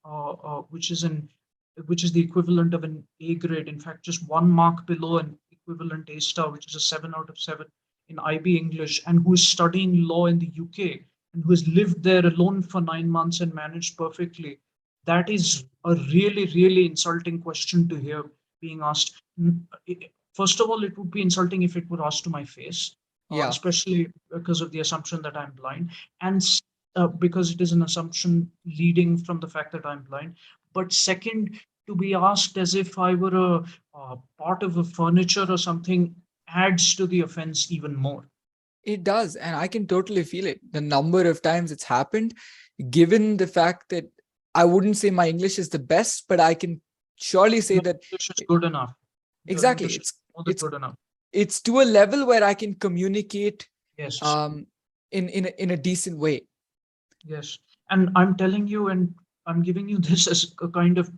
Speaker 2: which is the equivalent of an A grade. In fact, just 1 mark below an equivalent A star, which is a 7 out of 7 in IB English, and who is studying law in the UK and who has lived there alone for 9 months and managed perfectly. That is a really, really insulting question to hear being asked. First of all, it would be insulting if it were asked to my face.
Speaker 1: Yeah.
Speaker 2: especially because of the assumption that I'm blind, and because it is an assumption leading from the fact that I'm blind. But second, to be asked as if I were a part of a furniture or something adds to the offense even more.
Speaker 1: It does, and I can totally feel it. The number of times it's happened, given the fact that I wouldn't say my English is the best, but I can surely say
Speaker 2: Your
Speaker 1: that
Speaker 2: English is good enough. Your
Speaker 1: exactly
Speaker 2: English is
Speaker 1: it's
Speaker 2: more than
Speaker 1: it's
Speaker 2: good enough.
Speaker 1: it's to a level where I can communicate
Speaker 2: Yes.
Speaker 1: um in a decent way.
Speaker 2: Yes, and I'm telling you, and I'm giving you this as a kind of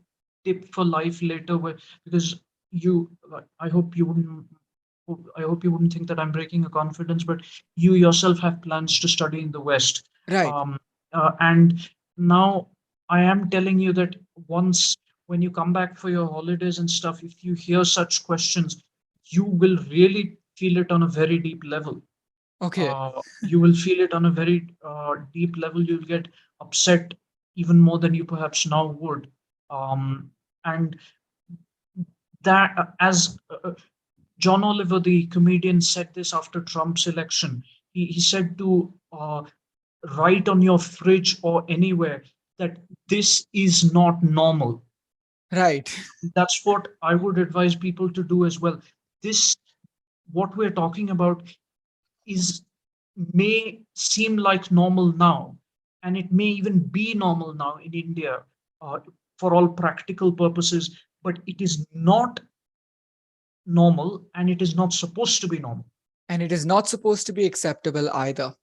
Speaker 2: tip for life later, where because you, I hope you wouldn't, I hope you wouldn't think that I'm breaking a confidence, but you yourself have plans to study in the West,
Speaker 1: Right.
Speaker 2: um, and now I am telling you that once when you come back for your holidays and stuff, if you hear such questions, you will really feel it on a very deep level.
Speaker 1: Okay.
Speaker 2: You will feel it on a very deep level. You'll get upset even more than you perhaps now would. And that, as John Oliver, the comedian, said this after Trump's election. He said to write on your fridge or anywhere that this is not normal.
Speaker 1: Right.
Speaker 2: That's what I would advise people to do as well. This, what we're talking about, is may seem like normal now, and it may even be normal now in India for all practical purposes, but it is not normal and it is not supposed to be normal,
Speaker 1: And it is not supposed to be acceptable either.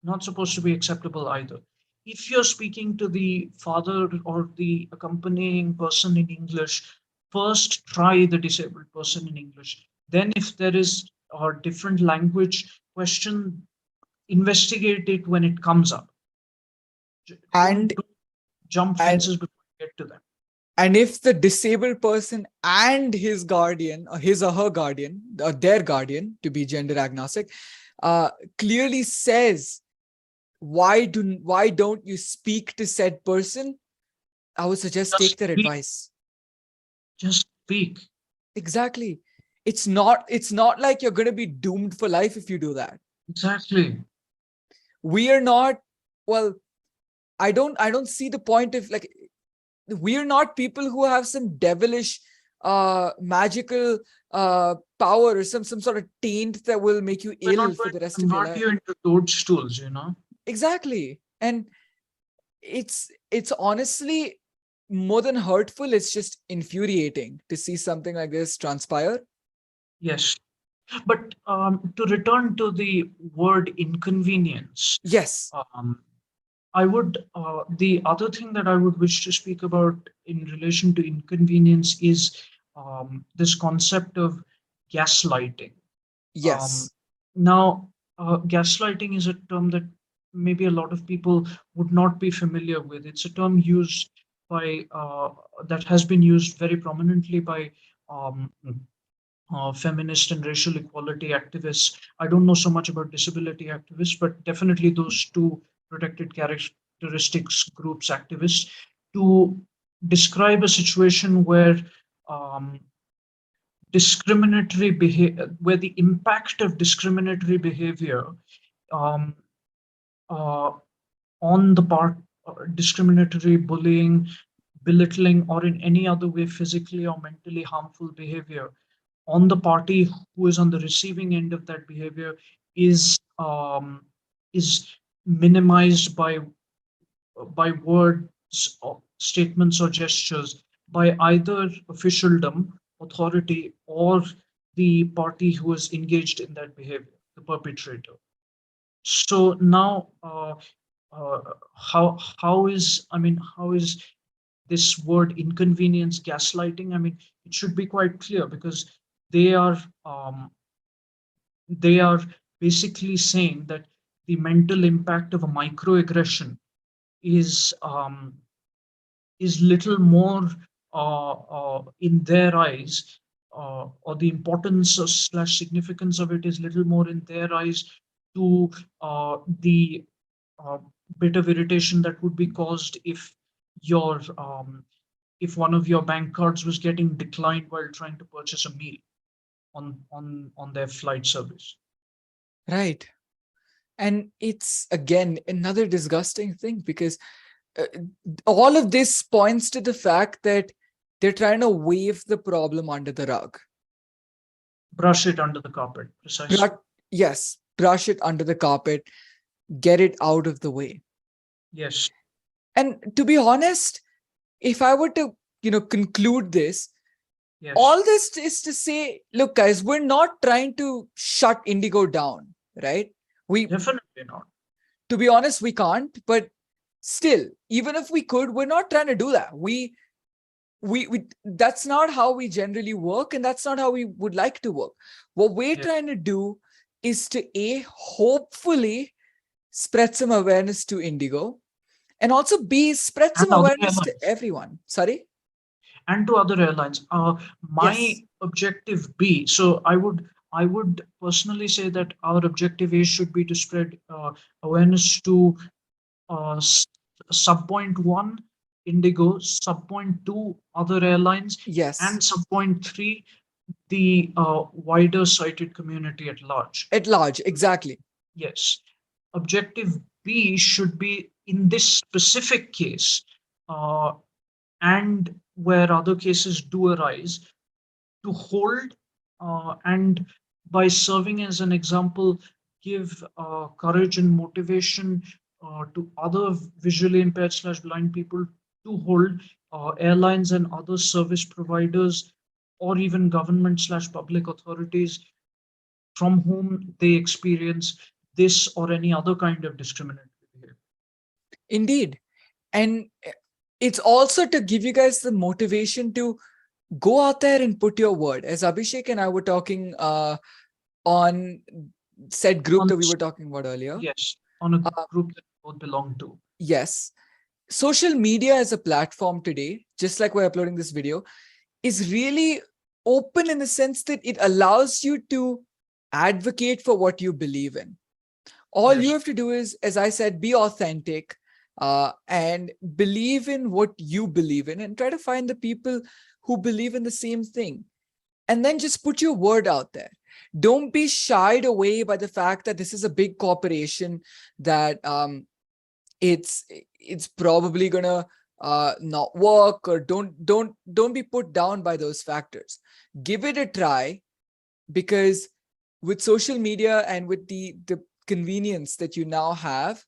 Speaker 2: not supposed to be acceptable either. If you're speaking to the father or the accompanying person in English, first try the disabled person in English. Then, if there is a different language question, investigate it when it comes up.
Speaker 1: And
Speaker 2: Don't jump
Speaker 1: and
Speaker 2: fences before you get to them.
Speaker 1: and if the disabled person and his guardian, or his or her guardian, or their guardian, to be gender agnostic, uh, clearly says, why don't you speak to said person, I would suggest
Speaker 2: Just
Speaker 1: take their
Speaker 2: speak.
Speaker 1: advice.
Speaker 2: Just speak.
Speaker 1: Exactly. It's not like you're going to be doomed for life if you do that.
Speaker 2: Exactly.
Speaker 1: We are not, well, I don't see the point of, like, we're not people who have some devilish magical power or some sort of taint that will make you
Speaker 2: We're
Speaker 1: ill
Speaker 2: not
Speaker 1: for
Speaker 2: going
Speaker 1: the
Speaker 2: to
Speaker 1: rest of your
Speaker 2: convert
Speaker 1: life.
Speaker 2: you into toadstools, you know?
Speaker 1: Exactly. And it's honestly more than hurtful, it's just infuriating to see something like this transpire.
Speaker 2: Yes. But to return to the word inconvenience,
Speaker 1: Yes.
Speaker 2: um, the other thing that I would wish to speak about in relation to inconvenience is this concept of gaslighting. Um,
Speaker 1: Yes.
Speaker 2: Now, gaslighting is a term that maybe a lot of people would not be familiar with. It's a term used by that has been used very prominently by feminist and racial equality activists. I don't know so much about disability activists, but definitely those two protected characteristics groups activists to describe a situation where um, discriminatory behavior, where the impact of discriminatory behavior um, uh, on the part, discriminatory bullying, belittling, or in any other way physically or mentally harmful behavior on the party who is on the receiving end of that behavior is is minimized by words, or statements, or gestures by either officialdom, authority, or the party who is engaged in that behavior, the perpetrator. So now, uh, how is this word inconvenience gaslighting? I mean, it should be quite clear because they are um, they are basically saying that the mental impact of a microaggression is little more in their eyes, or the importance of slash significance of it is little more in their eyes to the uh, bit of irritation that would be caused your if one of your bank cards was getting declined while trying to purchase a meal on their flight service.
Speaker 1: Right. And it's again another disgusting thing because uh, all of this points to the fact that they're trying to wave the problem under the rug.
Speaker 2: Brush it under the carpet, precisely.
Speaker 1: But yes, brush it under the carpet, get it out of the way.
Speaker 2: Yes,
Speaker 1: And to be honest, if I were to, conclude this,
Speaker 2: yes,
Speaker 1: all this is to say, look, guys, we're not trying to shut Indigo down, right? We,
Speaker 2: definitely not.
Speaker 1: to be honest, we can't, but still, even if we could, we're not trying to do that. We that's not how we generally work, and that's not how we would like to work. What we're
Speaker 2: Yes.
Speaker 1: trying to do is to hopefully spread some awareness to Indigo, and also b spread
Speaker 2: And
Speaker 1: some
Speaker 2: other
Speaker 1: awareness to
Speaker 2: airlines.
Speaker 1: everyone. Sorry.
Speaker 2: And to other airlines. My
Speaker 1: Yes.
Speaker 2: objective B. So I would personally say that our objective A should be to spread awareness to sub point one Indigo, sub point two other airlines,
Speaker 1: Yes.
Speaker 2: and sub point three the wider sighted community at large.
Speaker 1: At large, exactly.
Speaker 2: Yes. Objective B should be in this specific case, uh, and where other cases do arise, to hold and by serving as an example, give courage and motivation to other visually impaired slash blind people to hold airlines and other service providers or even government slash public authorities from whom they experience this or any other kind of discriminatory behavior.
Speaker 1: Indeed. And it's also to give you guys the motivation to go out there and put your word. As Abhishek and I were talking on said group
Speaker 2: On
Speaker 1: that we were talking about earlier.
Speaker 2: yes, on a
Speaker 1: Uh,
Speaker 2: group that we both belong to.
Speaker 1: yes, social media as a platform today, just like we're uploading this video, is really open in the sense that it allows you to advocate for what you believe in. All you
Speaker 2: Yes,
Speaker 1: have to do is, as I said, be authentic and believe in what you believe in, and try to find the people who believe in the same thing, and then just put your word out there. Don't be shied away by the fact that this is a big corporation, that it's it's probably gonna not work, or don't be put down by those factors. Give it a try, because with social media and with the convenience that you now have,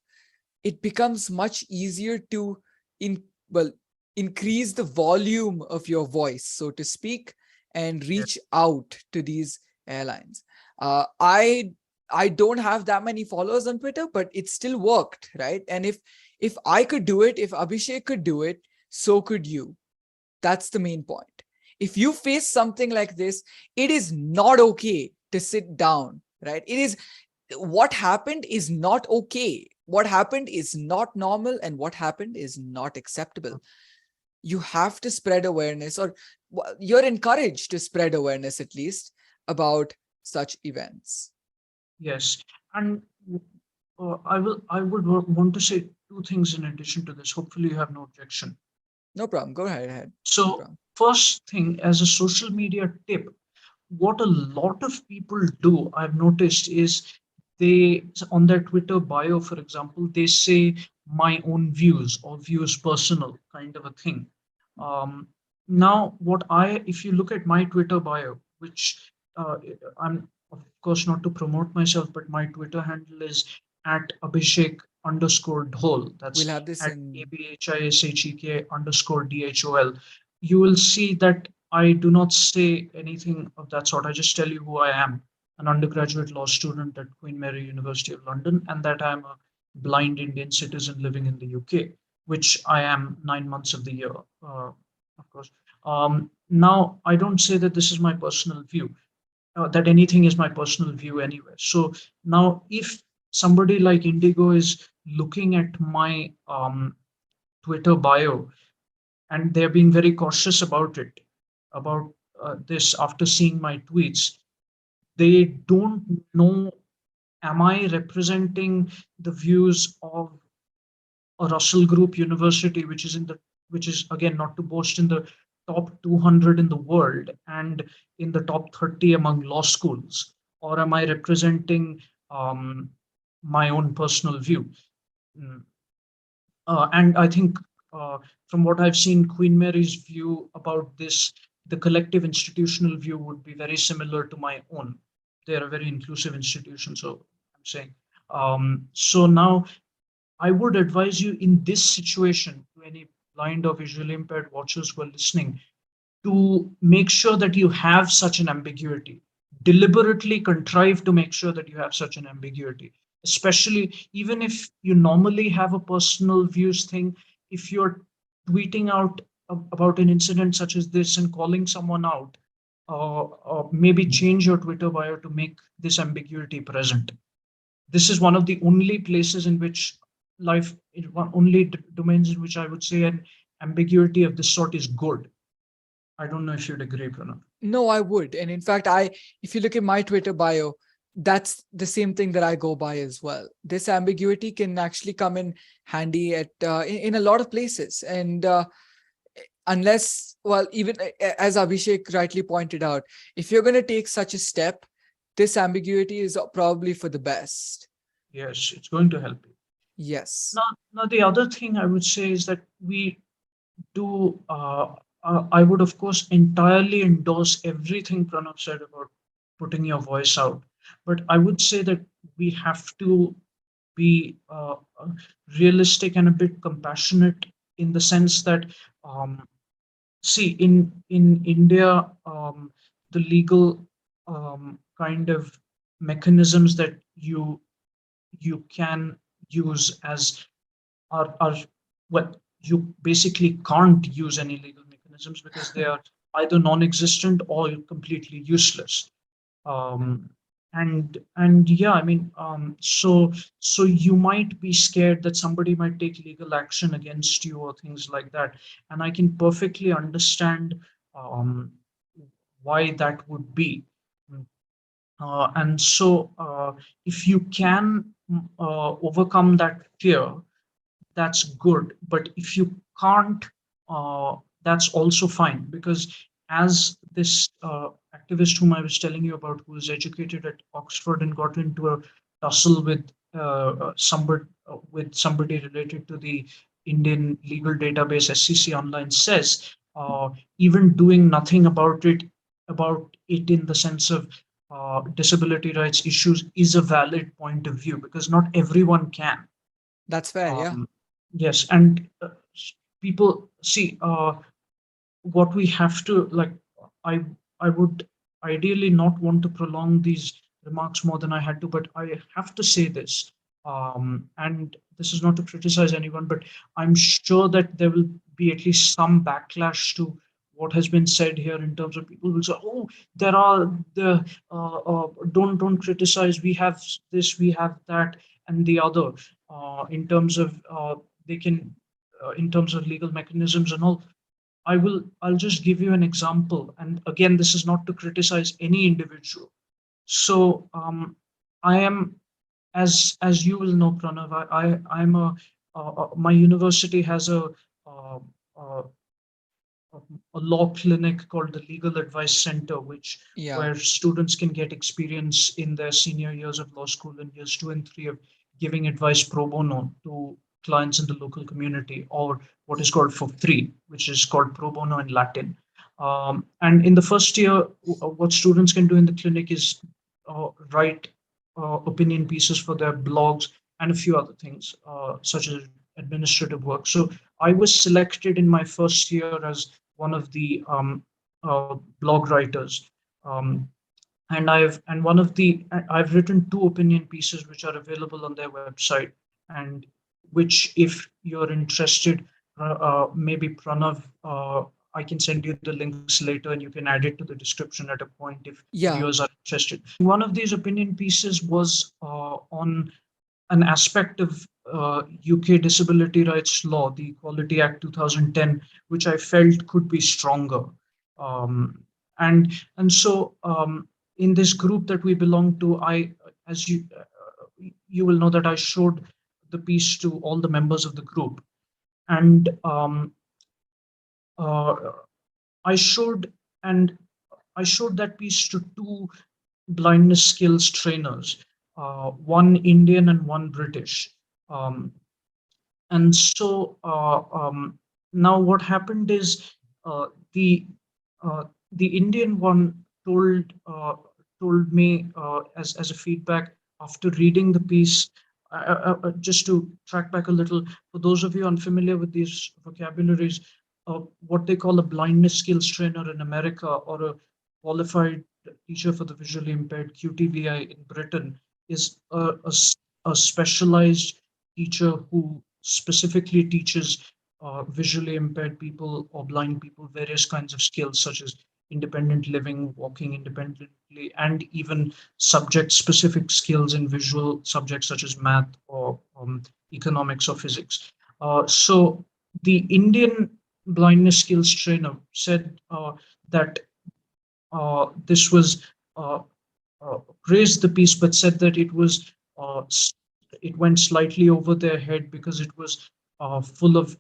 Speaker 1: it becomes much easier to in well increase the volume of your voice, so to speak, and
Speaker 2: yes,
Speaker 1: reach out to these airlines. I don't have that many followers on Twitter, but it still worked, right? And if I could do it, if Abhishek could do it, so could you. That's the main point. If you face something like this, it is not okay to sit down, right? It is, what happened is not okay. What happened is not normal, and what happened is not acceptable. You have to spread awareness, or you're encouraged to spread awareness at least about such events.
Speaker 2: yes. And I would want to say two things in addition to this. Hopefully, you have no objection.
Speaker 1: No problem. Go ahead. No
Speaker 2: So,
Speaker 1: problem.
Speaker 2: first thing, as a social media tip, what a lot of people do, I've noticed, is they, on their Twitter bio, for example, they say my own views or views personal kind of a thing. Um, Now, if you look at my Twitter bio, which I'm of course not to promote myself, but my Twitter handle is at Abhishek underscore Dhol.
Speaker 1: We'll
Speaker 2: That's
Speaker 1: have this
Speaker 2: at
Speaker 1: in.
Speaker 2: ABHISHEK underscore DHOL. You will see that I do not say anything of that sort. I just tell you who I am, an undergraduate law student at Queen Mary University of London, and that I'm a blind Indian citizen living in the UK, which I am 9 months of the year, of course. Now, I don't say that this is my personal view, that anything is my personal view anyway. So now, if somebody like Indigo is looking at my Twitter bio and they're being very cautious about it, about this after seeing my tweets, they don't know, am I representing the views of a Russell Group University, which is again not to boast, in the top 200 in the world and in the top 30 among law schools, or am I representing um, my own personal view. Mm. And I think, uh, from what I've seen, Queen Mary's view about this, the collective institutional view would be very similar to my own. They're a very inclusive institution, so I'm saying. So now, I would advise you in this situation, to any blind or visually impaired watchers who are listening, to make sure that you have such an ambiguity, deliberately contrive to make sure that you have such an ambiguity, especially even if you normally have a personal views thing. If you're tweeting out about an incident such as this and calling someone out, maybe change your Twitter bio to make this ambiguity present. This is one of the only places in which life, only domains in which I would say an ambiguity of this sort is good. I don't know if you'd agree, Pranav.
Speaker 1: No, I would. And in fact, if you look at my Twitter bio, that's the same thing that I go by as well. This ambiguity can actually come in handy in a lot of places. And unless, well, even as Abhishek rightly pointed out, if you're going to take such a step, this ambiguity is probably for the best.
Speaker 2: Yes, it's going to help you.
Speaker 1: Yes,
Speaker 2: Now, the other thing I would say is that we do. I would, of course, entirely endorse everything Pranav said about putting your voice out, but I would say that we have to be realistic and a bit compassionate, in the sense that, um, see, in India, the legal kind of mechanisms that you can use as are what you basically can't use any legal mechanisms, because they are either non-existent or completely useless. um, and yeah, I mean, so you might be scared that somebody might take legal action against you or things like that, and I can perfectly understand um, why that would be. And so, if you can overcome that fear, that's good. But if you can't, that's also fine, because as this activist whom I was telling you about, who is educated at Oxford and got into a tussle with somebody related to the Indian legal database SCC Online, says, even doing nothing about it in the sense of disability rights issues is a valid point of view, because not everyone can.
Speaker 1: that's fair. Yeah.
Speaker 2: um, yes, and people see, what we have to, like, I I would ideally not want to prolong these remarks more than I had to, but I have to say this, and this is not to criticize anyone, but I'm sure that there will be at least some backlash to what has been said here, in terms of people will say, "Oh, there are the don't criticize. We have this, we have that, and the other." In terms of they can, in terms of legal mechanisms and all, I'll just give you an example. And again, this is not to criticize any individual. So, I am, as you will know, Pranav, I'm my university has uh, uh, a law clinic called the Legal Advice Center, which
Speaker 1: Yeah.
Speaker 2: where students can get experience in their senior years of law school and years 2 and 3 of giving advice pro bono to clients in the local community, or what is called for free, which is called pro bono in Latin. And in the first year, what students can do in the clinic is write opinion pieces for their blogs and a few other things, such as administrative work. So I was selected in my first year as one of the blog writers. Um, and one of the I've written two opinion pieces which are available on their website, and which, if you're interested, maybe Pranav, I can send you the links later and you can add it to the description at a point if
Speaker 1: Yeah.
Speaker 2: viewers are interested. One of these opinion pieces was on an aspect of UK disability rights law, the Equality Act 2010, which I felt could be stronger. Um, and so, in this group that we belong to, as you will know, that I showed the piece to all the members of the group, and uh, I showed and I showed that piece to two blindness skills trainers. one Indian and one British. Um, and so now what happened is uh, the uh, the Indian one told me as a feedback after reading the piece. Just to track back a little, for those of you unfamiliar with these vocabularies, what they call a blindness skills trainer in America, or a qualified teacher for the visually impaired (QTVI) in Britain, is a specialized teacher who specifically teaches visually impaired people or blind people various kinds of skills such as independent living, walking independently, and even subject specific skills in visual subjects such as math or economics or physics. So the Indian blindness skills trainer said that this was uh, praised the piece, but said that uh, it went slightly over their head because it was full of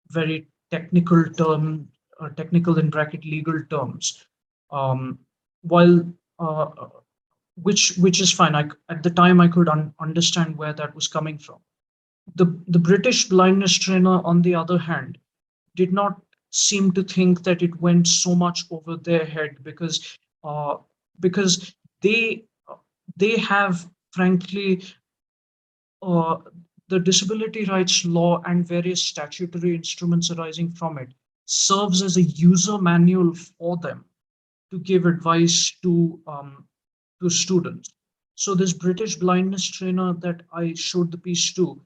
Speaker 2: very technical in bracket legal terms. Um, while which is fine. At the time I could understand where that was coming from. The British blindness trainer, on the other hand, did not seem to think that it went so much over their head uh, because they they have frankly uh, the disability rights law and various statutory instruments arising from it serves as a user manual for them to give advice to students. So this British blindness trainer that I showed the piece to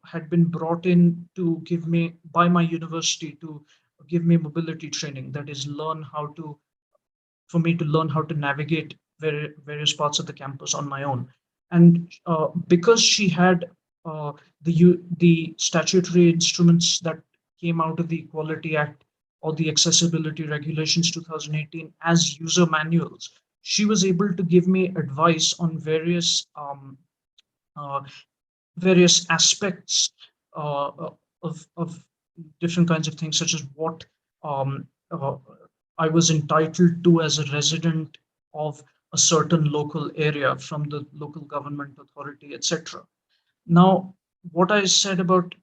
Speaker 2: had been brought in to give me by my university to give me mobility training. That is, learn how to for me to learn how to navigate various parts of the campus on my own. And because she had the statutory instruments that came out of the Equality Act or the Accessibility Regulations 2018 as user manuals, she was able to give me advice on uh, various aspects of different kinds of things, such as what um, uh, I was entitled to as a resident of a certain local area from the local government authority, etc. Now, what I said about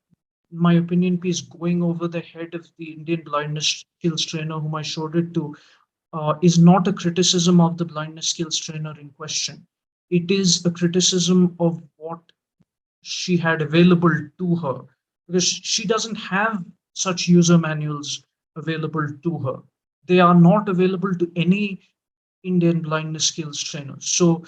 Speaker 2: my opinion piece going over the head of the Indian blindness skills trainer whom I showed it to is not a criticism of the blindness skills trainer in question. It is a criticism of what she had available to her, because she doesn't have such user manuals available to her. They are not available to any Indian blindness skills trainer. So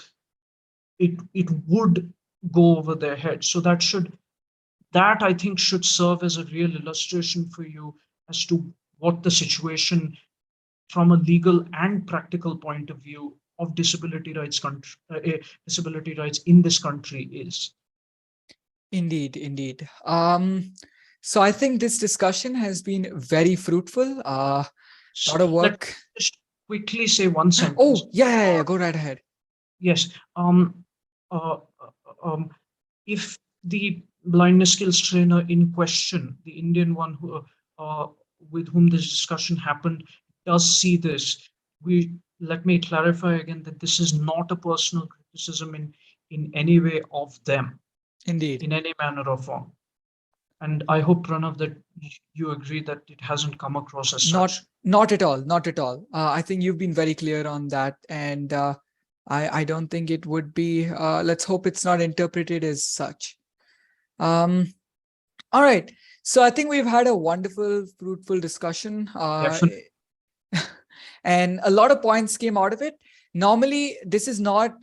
Speaker 2: it would go over their head. So that I think should serve as a real illustration for you as to what the situation from a legal and practical point of view of disability rights in this country is.
Speaker 1: Indeed, indeed. So I think this discussion has been very fruitful. Lot of
Speaker 2: Let me
Speaker 1: work.
Speaker 2: just quickly say one sentence.
Speaker 1: Oh, yeah, yeah,
Speaker 2: Uh,
Speaker 1: yeah. Go right ahead.
Speaker 2: yes. Uh, um, if the blindness skills trainer in question, the Indian one uh, with whom this discussion happened, does see this, we let me clarify again that this is not a personal criticism in any way of them,
Speaker 1: Indeed.
Speaker 2: in any manner or form. And I hope, Pranav, that you agree that it hasn't come across as
Speaker 1: Not
Speaker 2: such.
Speaker 1: not at all. Not at all. I think you've been very clear on that, and I don't think it would be. Let's hope it's not interpreted as such. Um, all right. So I think we've had a wonderful, fruitful discussion.
Speaker 2: Definitely.
Speaker 1: And a lot of points came out of it. Normally this is not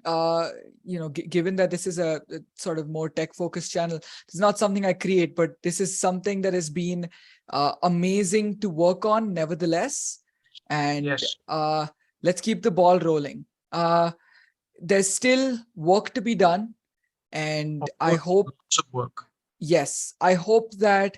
Speaker 1: given that this is a sort of more tech focused channel, it's not something I create, but this is something that has been amazing to work on nevertheless. And
Speaker 2: Yes.
Speaker 1: let's keep the ball rolling. There's still work to be done, and
Speaker 2: Of
Speaker 1: I
Speaker 2: course,
Speaker 1: hope,
Speaker 2: lots of work.
Speaker 1: yes, I hope that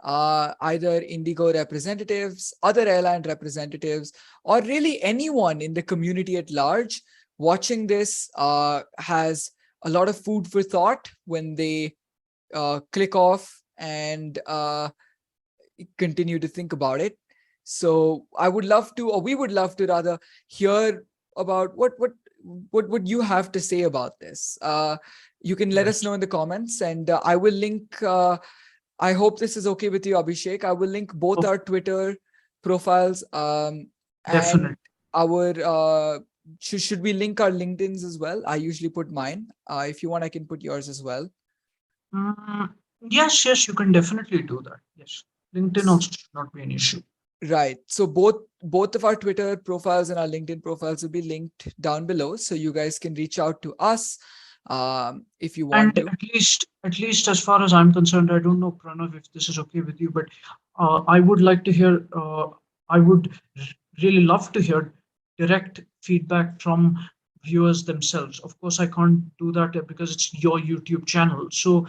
Speaker 1: either Indigo representatives, other airline representatives, or really anyone in the community at large watching this has a lot of food for thought when they click off and continue to think about it. So I would love to, or we would love to rather, hear about what what would you have to say about this? You can let us
Speaker 2: Yes,
Speaker 1: know in the comments, and I will link. I hope this is okay with you, Abhishek. I will link both
Speaker 2: oh,
Speaker 1: our Twitter profiles, and
Speaker 2: definitely.
Speaker 1: our. Should we link our LinkedIn's as well? I usually put mine. If you want, I can put yours as well.
Speaker 2: Mm, yes, yes, you can definitely do that. Yes, LinkedIn also should not be an issue.
Speaker 1: Right. So both of our Twitter profiles and our LinkedIn profiles will be linked down below, so you guys can reach out to us if you want
Speaker 2: And
Speaker 1: to.
Speaker 2: at least as far as I'm concerned, I don't know, Pranav, if this is okay with you, but I would like to hear. I would really love to hear direct feedback from viewers themselves. Of course, I can't do that because it's your YouTube channel. So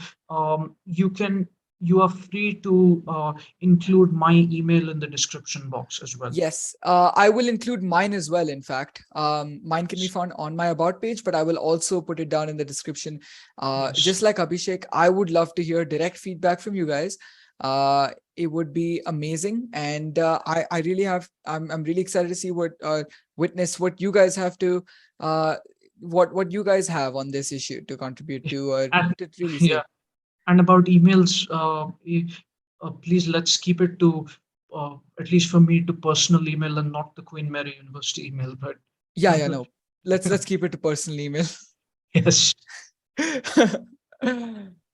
Speaker 2: you can. You are free to include my email in the description box as well.
Speaker 1: Yes, I will include mine as well. In fact, mine can be
Speaker 2: Yes.
Speaker 1: found on my about page, but I will also put it down in the description.
Speaker 2: Yes.
Speaker 1: Just like Abhishek, I would love to hear direct feedback from you guys. It would be amazing, and I really have. I'm really excited to see what witness what you guys have to what you guys have on this issue to contribute to, or
Speaker 2: And
Speaker 1: to really
Speaker 2: yeah,
Speaker 1: say.
Speaker 2: and about emails, please let's keep it to at least for me to personal email and not the Queen Mary University email. But
Speaker 1: Yeah, yeah, no. Let's keep it to personal email.
Speaker 2: yes,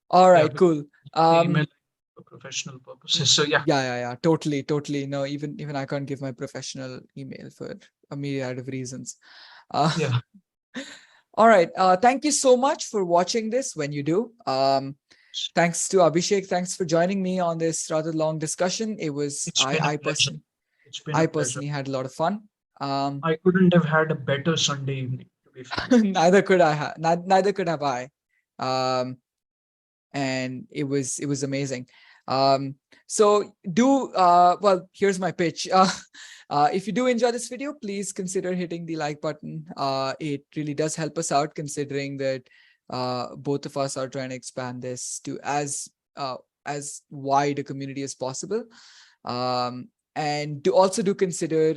Speaker 1: All
Speaker 2: yeah,
Speaker 1: right,
Speaker 2: because
Speaker 1: cool.
Speaker 2: the email
Speaker 1: Um,
Speaker 2: for professional purposes. So yeah,
Speaker 1: yeah, yeah, yeah, totally, totally. No, even I can't give my professional email for a myriad of reasons. Uh,
Speaker 2: yeah,
Speaker 1: all right. Thank you so much for watching this when you do. Thanks to Abhishek. Thanks for joining me on this rather long discussion. It was
Speaker 2: it's been a pleasure. It's been a
Speaker 1: I
Speaker 2: pleasure.
Speaker 1: personally had a lot of fun. Um,
Speaker 2: I couldn't have had a better Sunday evening, to be frank.
Speaker 1: neither could have I. Um, and it was amazing. So do well, here's my pitch. If you do enjoy this video, please consider hitting the like button. It really does help us out, considering that both of us are trying to expand this to as wide a community as possible. um, and do consider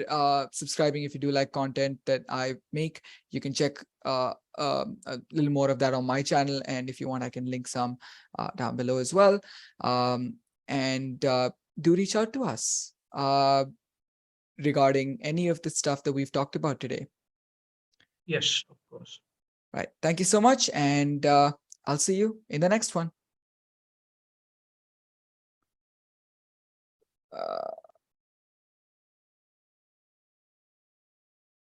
Speaker 1: subscribing if you do like content that I make. You can check a little more of that on my channel, and if you want, I can link some down below as well. Um, and do reach out to us regarding any of the stuff that we've talked about today.
Speaker 2: Yes, of course.
Speaker 1: Right. Thank you so much, and I'll see you in the next one.